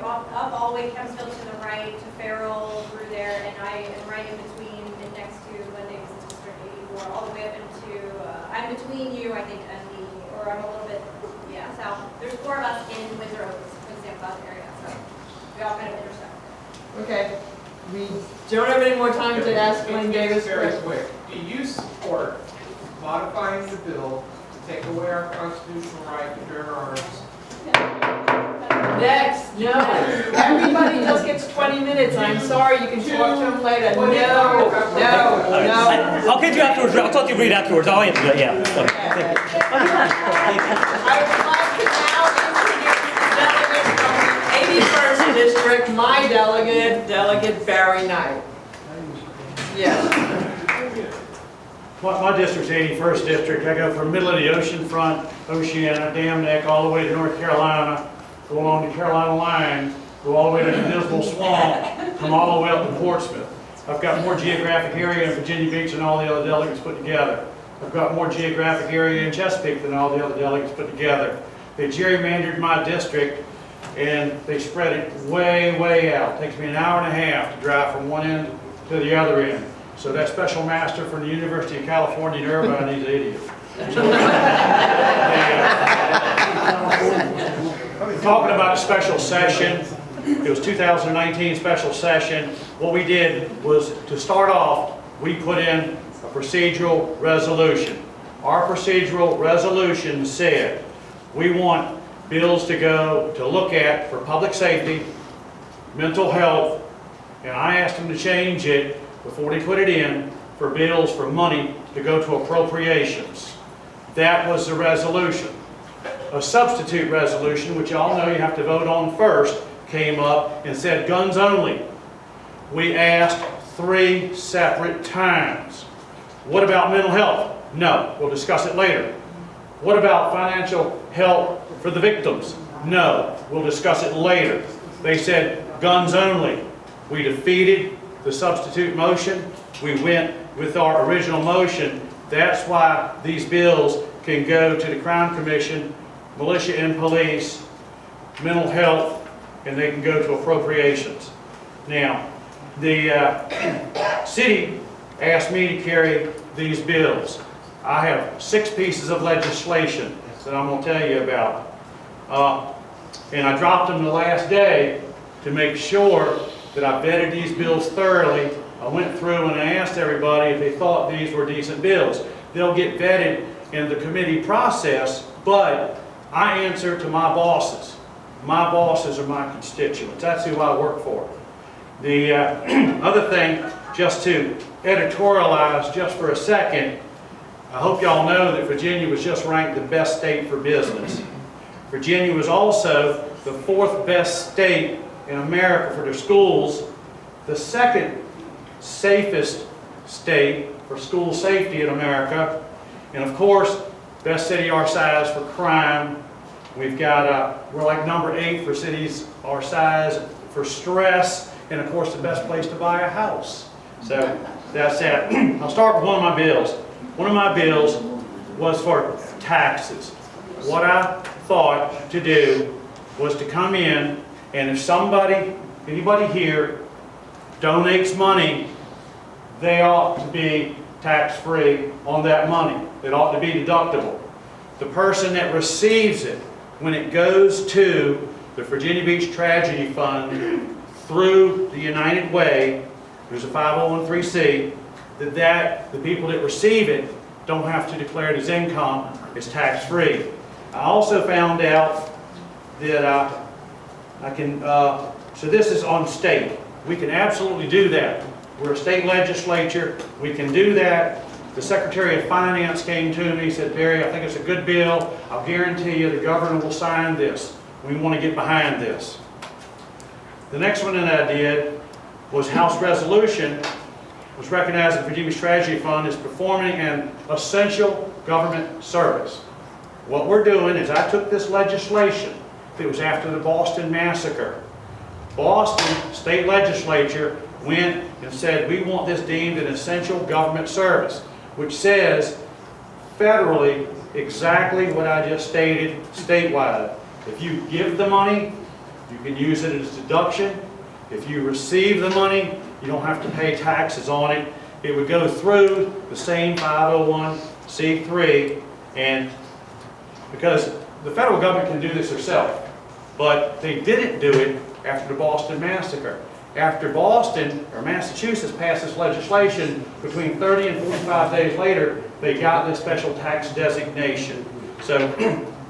up all the way Kempsville to the right, to Farrell, through there, and I am right in between, next to Davis District 84, all the way up into, I'm between you, I think, and or I'm a little bit, south. There's 4 of us in Windsor Oaks, in the San Cloud area, so we all kind of intersect. Okay. We don't have any more time to ask Glenn Davis. Very quick. Do you support modifying the bill to take away our constitutional right to bear arms? Next, no. Everybody just gets 20 minutes. I'm sorry, you can talk to him later. No. I'll get you afterwards. I'll talk to you Reed afterwards. I'll answer that, yeah. I would like to now introduce the delegate from the 81st District, my delegate, Delegate Barry Knight. Yes. My district's 81st District. I go from middle of the ocean front, Oceana, Dam Neck, all the way to North Carolina, go along the Carolina line, go all the way to the Dismal Swamp, come all the way up to Portsmouth. I've got more geographic area in Virginia Beach than all the other delegates put together. I've got more geographic area in Chesapeake than all the other delegates put together. They gerrymandered my district and they spread it way, way out. It takes me an hour and a half to drive from one end to the other end. So that special master from the University of California in Irvine, he's an idiot. Talking about a special session, it was 2019 special session. What we did was, to start off, we put in a procedural resolution. Our procedural resolution said we want bills to go to look at for public safety, mental health, and I asked them to change it before they put it in for bills for money to go to appropriations. That was the resolution. A substitute resolution, which y'all know you have to vote on first, came up and said guns only. We asked 3 separate times. What about mental health? No, we'll discuss it later. What about financial help for the victims? No, we'll discuss it later. They said guns only. We defeated the substitute motion. We went with our original motion. That's why these bills can go to the Crime Commission, militia and police, mental health, and they can go to appropriations. Now, the city asked me to carry these bills. I have 6 pieces of legislation that I'm going to tell you about. And I dropped them the last day to make sure that I vetted these bills thoroughly. I went through and I asked everybody if they thought these were decent bills. They'll get vetted in the committee process, but I answer to my bosses. My bosses are my constituents. That's who I work for. The other thing, just to editorialize just for a second, I hope y'all know that Virginia was just ranked the best state for business. Virginia was also the 4th best state in America for their schools, the 2nd safest state for school safety in America, and of course, best city our size for crime. We've got, we're like number 8 for cities our size for stress, and of course, the best place to buy a house. So that's that. I'll start with one of my bills. One of my bills was for taxes. What I thought to do was to come in, and if anybody here donates money, they ought to be tax-free on that money. It ought to be deductible. The person that receives it, when it goes to the Virginia Beach Tragedy Fund through the United Way, there's a 501(c), the people that receive it don't have to declare it as income. It's tax-free. I also found out that I can, so this is on state. We can absolutely do that. We're a state legislature. We can do that. The Secretary of Finance came to me and said, Barry, I think it's a good bill. I'll guarantee you the governor will sign this. We want to get behind this. The next one that I did was House Resolution, was recognized the Virginia Beach Tragedy Fund as performing an essential government service. What we're doing is I took this legislation that was after the Boston Massacre. Boston State Legislature went and said, we want this deemed an essential government service, which says federally exactly what I just stated statewide. If you give the money, you can use it as deduction. If you receive the money, you don't have to pay taxes on it. It would go through the same 501(c)(3), and because the federal government can do this herself, but they didn't do it after the Boston Massacre. After Boston, or Massachusetts, passed this legislation, between 30 and 45 days later, they got this special tax designation. So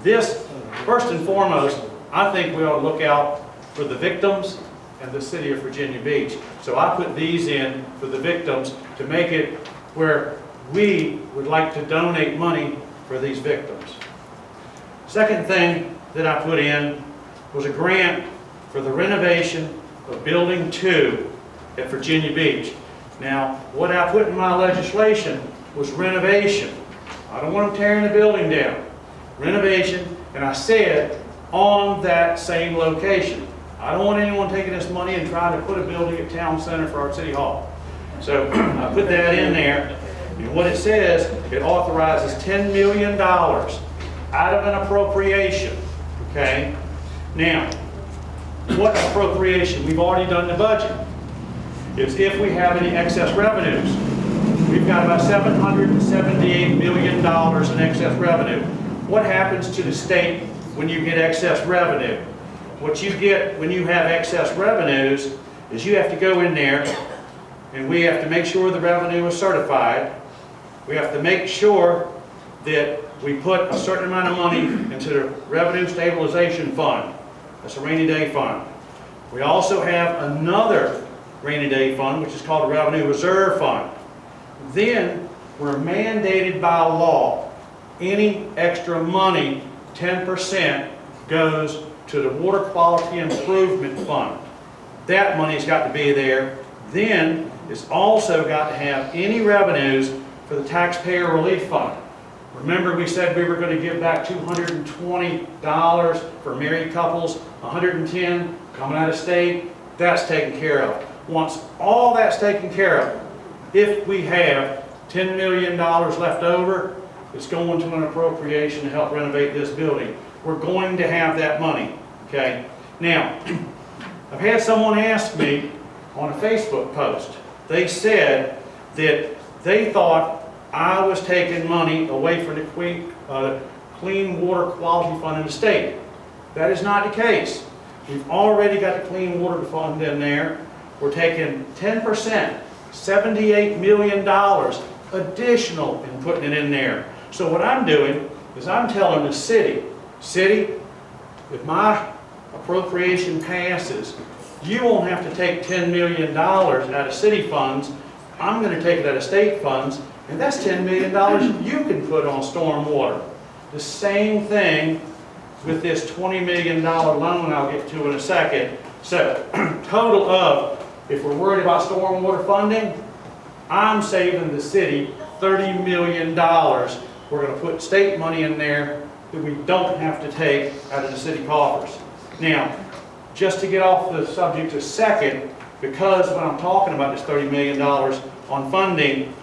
this, first and foremost, I think we ought to look out for the victims and the city of Virginia Beach. So I put these in for the victims to make it where we would like to donate money for these victims. Second thing that I put in was a grant for the renovation of Building 2 at Virginia Beach. Now, what I put in my legislation was renovation. I don't want them tearing the building down. Renovation, and I said on that same location. I don't want anyone taking this money and trying to put a building at Town Center for our City Hall. So I put that in there, and what it says, it authorizes $10 million out of an appropriation, okay? Now, what appropriation? We've already done the budget. It's if we have any excess revenues. We've got about $778 million in excess revenue. What happens to the state when you get excess revenue? What you get when you have excess revenues is you have to go in there and we have to make sure the revenue is certified. We have to make sure that we put a certain amount of money into the Revenue Stabilization Fund. That's a rainy day fund. We also have another rainy day fund, which is called the Revenue Reserve Fund. Then we're mandated by law, any extra money, 10%, goes to the Water Quality Improvement Fund. That money's got to be there. Then it's also got to have any revenues for the Taxpayer Relief Fund. Remember, we said we were going to give back $220 for married couples, $110 coming out of state. That's taken care of. Once all that's taken care of, if we have $10 million left over, it's going to an appropriation to help renovate this building. We're going to have that money, okay? Now, I've had someone ask me on a Facebook post. They said that they thought I was taking money away from the Clean Water Quality Fund in the state. That is not the case. We've already got the clean water fund in there. We're taking 10%, $78 million additional and putting it in there. So what I'm doing is I'm telling the city, if my appropriation passes, you won't have to take $10 million out of city funds. I'm going to take it out of state funds, and that's $10 million you can put on stormwater. The same thing with this $20 million loan I'll get to in a second. So total of, if we're worried about stormwater funding, I'm saving the city $30 million. We're going to put state money in there that we don't have to take out of the city coffers. Now, just to get off the subject a second, because when I'm talking about this $30 million on funding,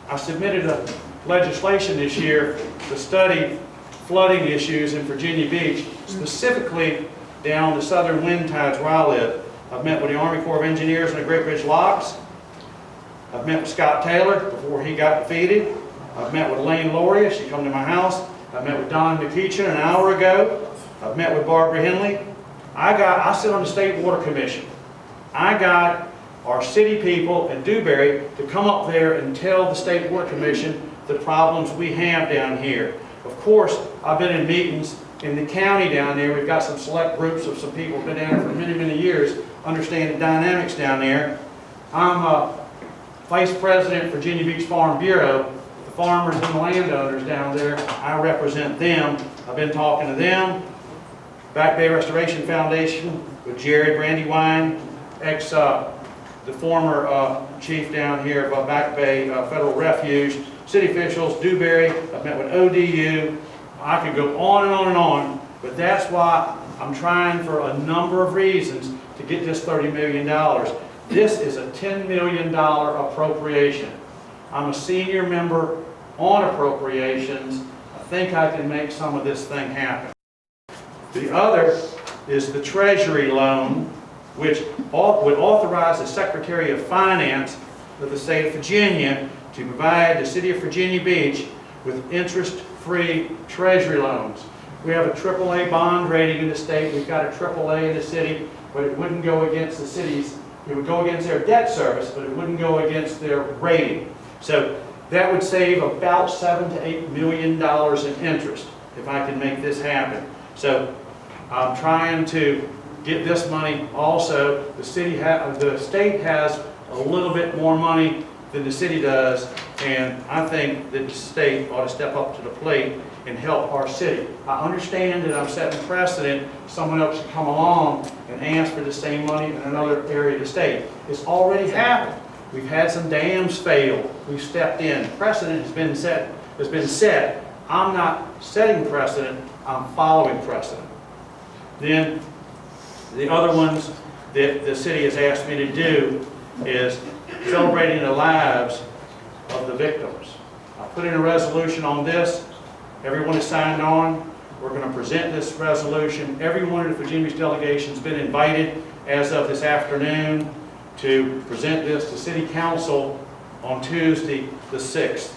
I submitted a legislation this year to study flooding issues in Virginia Beach, specifically down the southern wind tides where I live. I've met with the Army Corps of Engineers and the Great Bridge Locks. I've met with Scott Taylor before he got defeated. I've met with Lane Lauria, she come to my house. I've met with Don McEachin an hour ago. I've met with Barbara Henley. I sit on the State Water Commission. I got our city people in Dewberry to come up there and tell the State Water Commission the problems we have down here. Of course, I've been in meetings in the county down there. We've got some select groups of some people who've been down there for many, many years, understand the dynamics down there. I'm Vice President, Virginia Beach Farm Bureau. The farmers and the landowners down there, I represent them. I've been talking to them. Back Bay Restoration Foundation with Jerry Brandywine, the former chief down here of Back Bay Federal Refuge, city officials, Dewberry. I've met with ODU. I could go on and on and on, but that's why I'm trying for a number of reasons to get this $30 million. This is a $10 million appropriation. I'm a senior member on appropriations. I think I can make some of this thing happen. The other is the Treasury loan, which would authorize the Secretary of Finance of the state of Virginia to provide the city of Virginia Beach with interest-free Treasury loans. We have a AAA bond rating in the state. We've got a AAA in the city, but it wouldn't go against the city's. It would go against their debt service, but it wouldn't go against their rating. So that would save about $7 to $8 million in interest if I can make this happen. So I'm trying to get this money also. The state has a little bit more money than the city does, and I think that the state ought to step up to the plate and help our city. I understand that I'm setting precedent. Someone else should come along and ask for the same money in another area of the state. It's already happened. We've had some dams fail. We've stepped in. Precedent has been set. I'm not setting precedent, I'm following precedent. Then the other ones that the city has asked me to do is celebrating the lives of the victims. I put in a resolution on this. Everyone has signed on. We're going to present this resolution. Every one of the Virginia Beach delegations has been invited as of this afternoon to present this to City Council on Tuesday the 6th.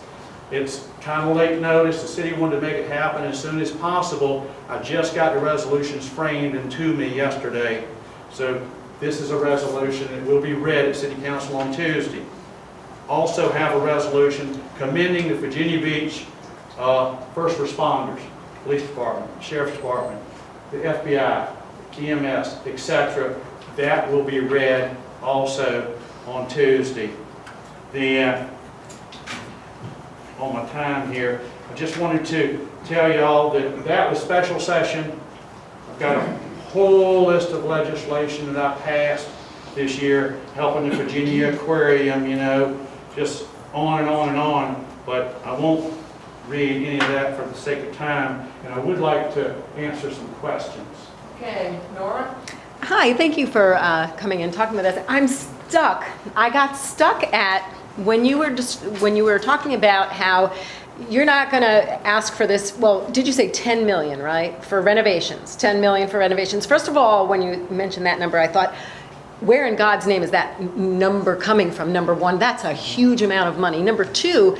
It's kind of late notice. The city wanted to make it happen as soon as possible. I just got the resolutions framed and to me yesterday. So this is a resolution that will be read at City Council on Tuesday. Also have a resolution commending the Virginia Beach first responders, police department, sheriff's department, the FBI, EMS, etc. That will be read also on Tuesday. Then, on my time here, I just wanted to tell y'all that that was special session. I've got a whole list of legislation that I passed this year, helping the Virginia Aquarium, you know, just on and on and on, but I won't read any of that for the sake of time, and I would like to answer some questions. Okay, Nora? Hi, thank you for coming and talking with us. I'm stuck. I got stuck at when you were talking about how you're not going to ask for this. Well, did you say 10 million, right, for renovations? 10 million for renovations. First of all, when you mentioned that number, I thought, where in God's name is that number coming from? Number one, that's a huge amount of money. Number two,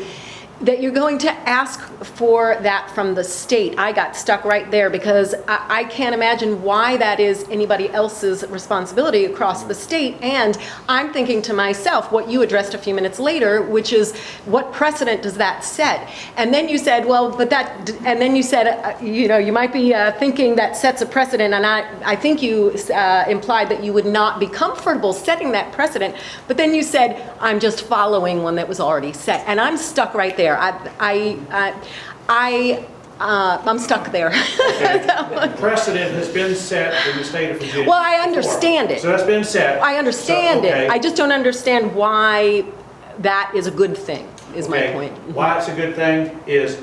that you're going to ask for that from the state. I got stuck right there because I can't imagine why that is anybody else's responsibility across the state. And I'm thinking to myself, what you addressed a few minutes later, which is what precedent does that set? And then you said, well, but that, and then you said, you know, you might be thinking that sets a precedent. And I think you implied that you would not be comfortable setting that precedent. But then you said, I'm just following one that was already set. And I'm stuck right there. I'm stuck there. Okay. Precedent has been set in the state of Virginia. Well, I understand it. So that's been set. I understand So, okay. it. I just don't understand why that is a good thing, is my Okay. point. Why it's a good thing is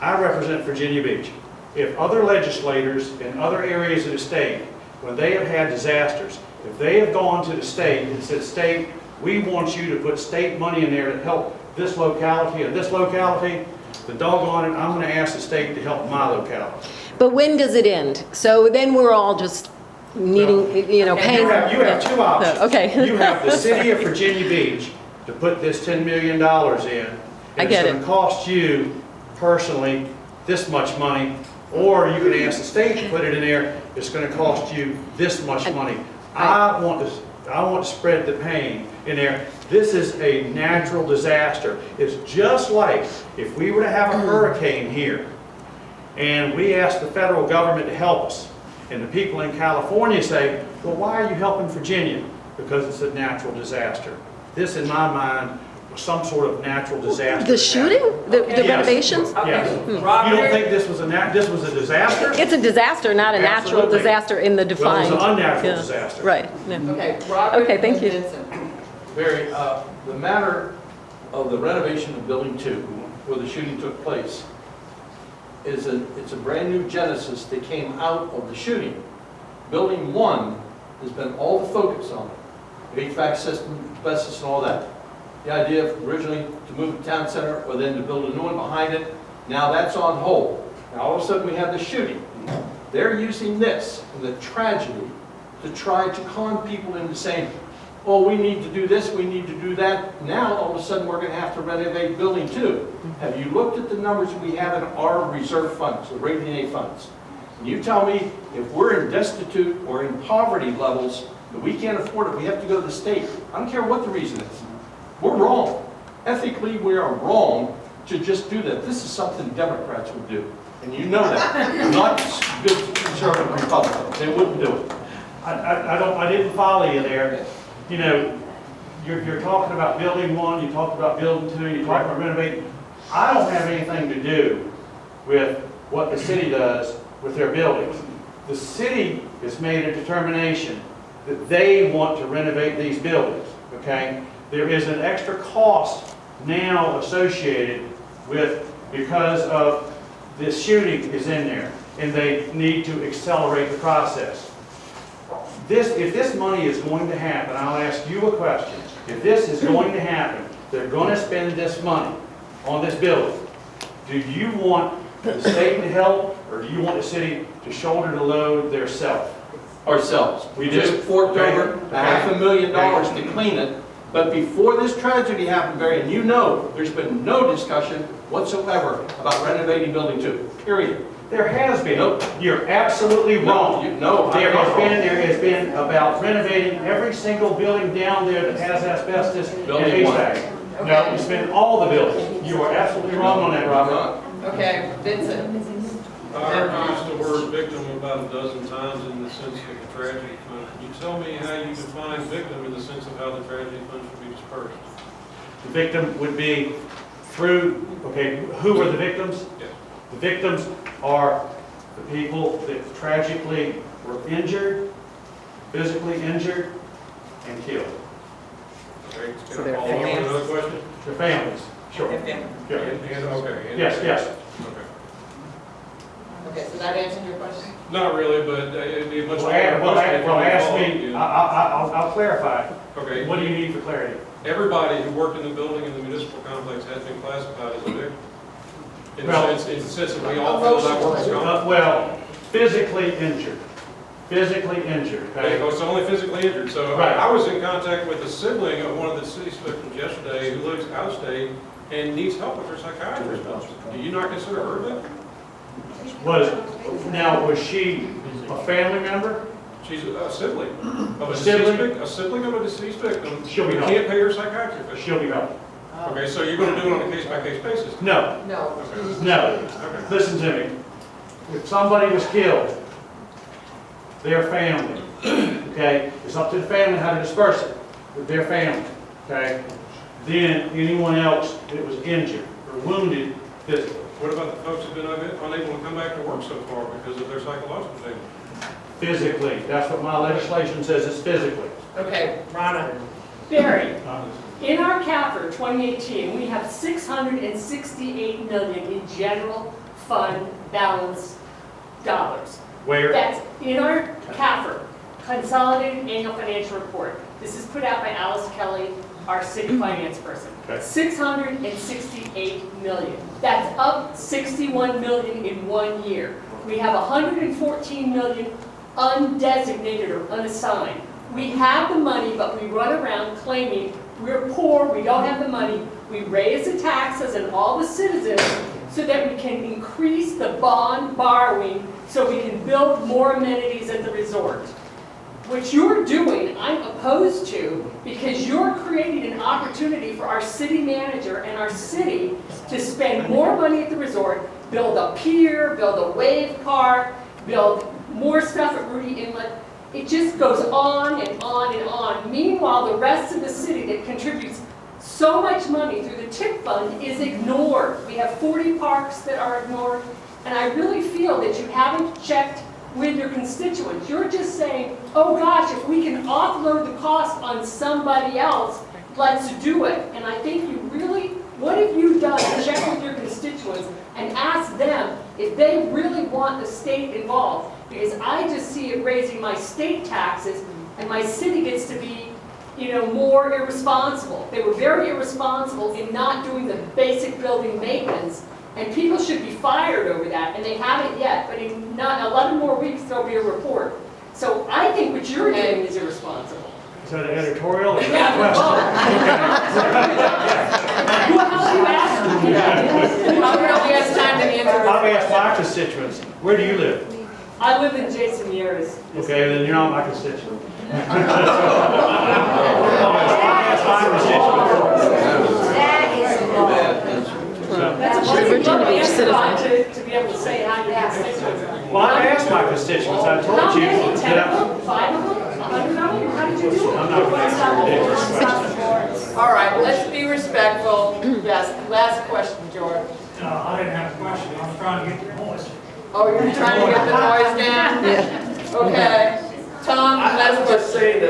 I represent Virginia Beach. If other legislators in other areas of the state, when they have had disasters, if they have gone to the state and said, state, we want you to put state money in there to help this locality or this locality, then doggone it, I'm going to ask the state to help my locality. But when does it end? So then we're all just needing, you know, paying. You have two options. Okay. You have the city of Virginia Beach to put this $10 million in. I get It's going to cost you personally this much money, or you can ask the state to put it in there, it's going to cost you this much money. I want to spread the pain in there. This is a natural disaster. It's just like if we were to have a hurricane here and we ask the federal government to help us, and the people in California say, well, why are you helping Virginia? Because it's a natural disaster. This, in my mind, was some sort of natural disaster. The shooting? The Yes. renovations? Yes. Robert? You don't think this was a disaster? It's a disaster, not a natural Absolutely. disaster in the Well, defined. it was an unnatural Yeah. disaster. Right. Yeah. Okay, Robert Okay, thank and you. Vincent. Barry, the matter of the renovation of Building 2, where the shooting took place, it's a brand new genesis that came out of the shooting. Building 1 has been all the focus on it, HVAC system, asbestos and all that. The idea originally to move the town center or then to build a new one behind it, now that's on hold. Now all of a sudden we have the shooting. They're using this, the tragedy, to try to con people into saying, oh, we need to do this, we need to do that. Now, all of a sudden, we're going to have to renovate Building 2. Have you looked at the numbers we have in our reserve funds, the rating A funds? And you tell me if we're in destitute or in poverty levels, that we can't afford it, we have to go to the state. I don't care what the reason is. We're wrong. Ethically, we are wrong to just do that. This is something Democrats would do. And you know that. Not good conservative Republicans. They wouldn't do it. I didn't follow you there. You know, you're talking about Building 1, you talked about Building 2, you talked about renovating. I don't have anything to do with what the city does with their buildings. The city has made a determination that they want to renovate these buildings, okay? There is an extra cost now associated with, because of this shooting is in there, and they need to accelerate the process. If this money is going to happen, I'll ask you a question. If this is going to happen, they're going to spend this money on this building. Do you want the state to help, or do you want the city to shoulder the load themselves? Ourselves. We just forked over $500,000 to clean it. But before this tragedy happened, Barry, and you know, there's been no discussion whatsoever about renovating Building 2, period. There has been. Nope. You're absolutely wrong. No, There has been about renovating every single building down there that has asbestos and Building 1. HVAC. No, it's been all the buildings. You are absolutely wrong on that, Robert. Okay, Vincent. I've used the word victim about a dozen times in the sense of the tragedy fund. Can you tell me how you define victim in the sense of how the tragedy fund should be dispersed? The victim would be through, okay, who were the victims? Yes. The victims are the people that tragically were injured, physically injured, and killed. Okay, So can I they're follow up with families. another question? Their families, sure. Yeah, okay. Yes, yes. Okay. Okay, so that answered your question? Not really, but it'd be a much Well, better question. if you ask followed me, you. I'll clarify. Okay. What do you need for clarity? Everybody who worked in the building in the municipal complex has been classified as a victim. In Well- the sense that we all feel that work is gone. Well, physically injured. physically injured, okay? It's only physically injured, so Right. I was in contact with a sibling of one of the deceased victims yesterday who lives out of state and needs help with her psychiatrist. Do you not consider her a victim? Was she a family member? She's a sibling of a A deceased sibling? victim, a sibling of a deceased victim. She'll be who helped. can't pay her psychiatrist. She'll be helped. Okay, so you're gonna do it on a case-by-case basis? No, No. no. Okay. Listen to me. If somebody was killed, their family, okay? It's up to the family how to disperse it with their family, okay? Then anyone else that was injured or wounded physically. What about the folks who've been unable to come back to work so far because of their psychological damage? Physically, that's what my legislation says, it's physically. Okay, Rhonda. Barry, in our CAFR 2018, we have 668 million in general fund balance dollars. Where? That's in our CAFR, Consolidated Annual Financial Report. This is put out by Alice Kelly, our city finance person. Okay. 668 million. That's up 61 million in 1 year. We have 114 million undesignated or unassigned. We have the money, but we run around claiming we're poor, we don't have the money. We raise the taxes and all the citizens so that we can increase the bond borrowing so we can build more amenities at the resort. What you're doing, I'm opposed to, because you're creating an opportunity for our city manager and our city to spend more money at the resort, build a pier, build a wave park, build more stuff at Rudy Inlet. It just goes on and on and on. Meanwhile, the rest of the city that contributes so much money through the TIP fund is ignored. We have 40 parks that are ignored, and I really feel that you haven't checked with your constituents. You're just saying, oh gosh, if we can offload the cost on somebody else, let's do it. And I think you really, what have you done to check with your constituents and ask them if they really want the state involved? Because I just see it raising my state taxes, and my city gets to be, more irresponsible. They were very irresponsible in not doing the basic building maintenance, and people should be fired over that, and they haven't yet, but in not 11 more weeks, there'll be a report. So I think what you're doing is irresponsible. Is that an editorial or a Yeah, question? well, how do you ask them? How really has time to answer I've this asked my constituents, where do you live? I live in Jason Year's. Okay, then you're not my constituent. I've asked my constituents. That's a She's a pretty Virginia good Beach answer citizen. to be able to say how your constituents. Well, I've asked my constituents, I How told you many? 10 that of them? 5 of them? 100 of them? How did you do it? I'm not going to answer ridiculous. All right, let's be respectful. Yes, last question, George. I didn't have a question, I was trying to get the noise. Oh, you're trying to get the noise down? Yeah. Okay. Tom, I last would just question. say to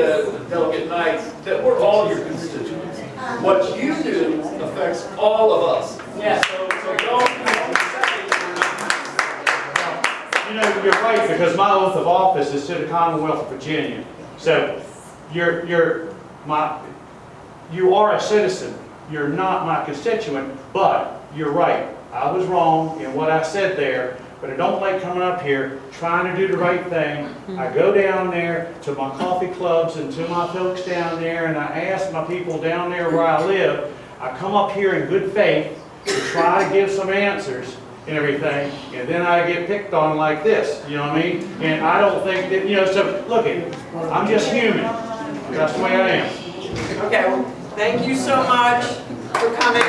Delegate Knight that we're all your constituents. What you do affects all of us. Yes. So don't You're right, because my oath of office is to the Commonwealth of Virginia. So you are a citizen. You're not my constituent, but you're right. I was wrong in what I said there, but I don't like coming up here trying to do the right thing. I go down there to my coffee clubs and to my folks down there, and I ask my people down there where I live. I come up here in good faith to try to give some answers and everything, and then I get picked on like this, you know what I mean? And I don't think that, so look, I'm just human. That's the way I am. Okay, well, thank you so much for coming.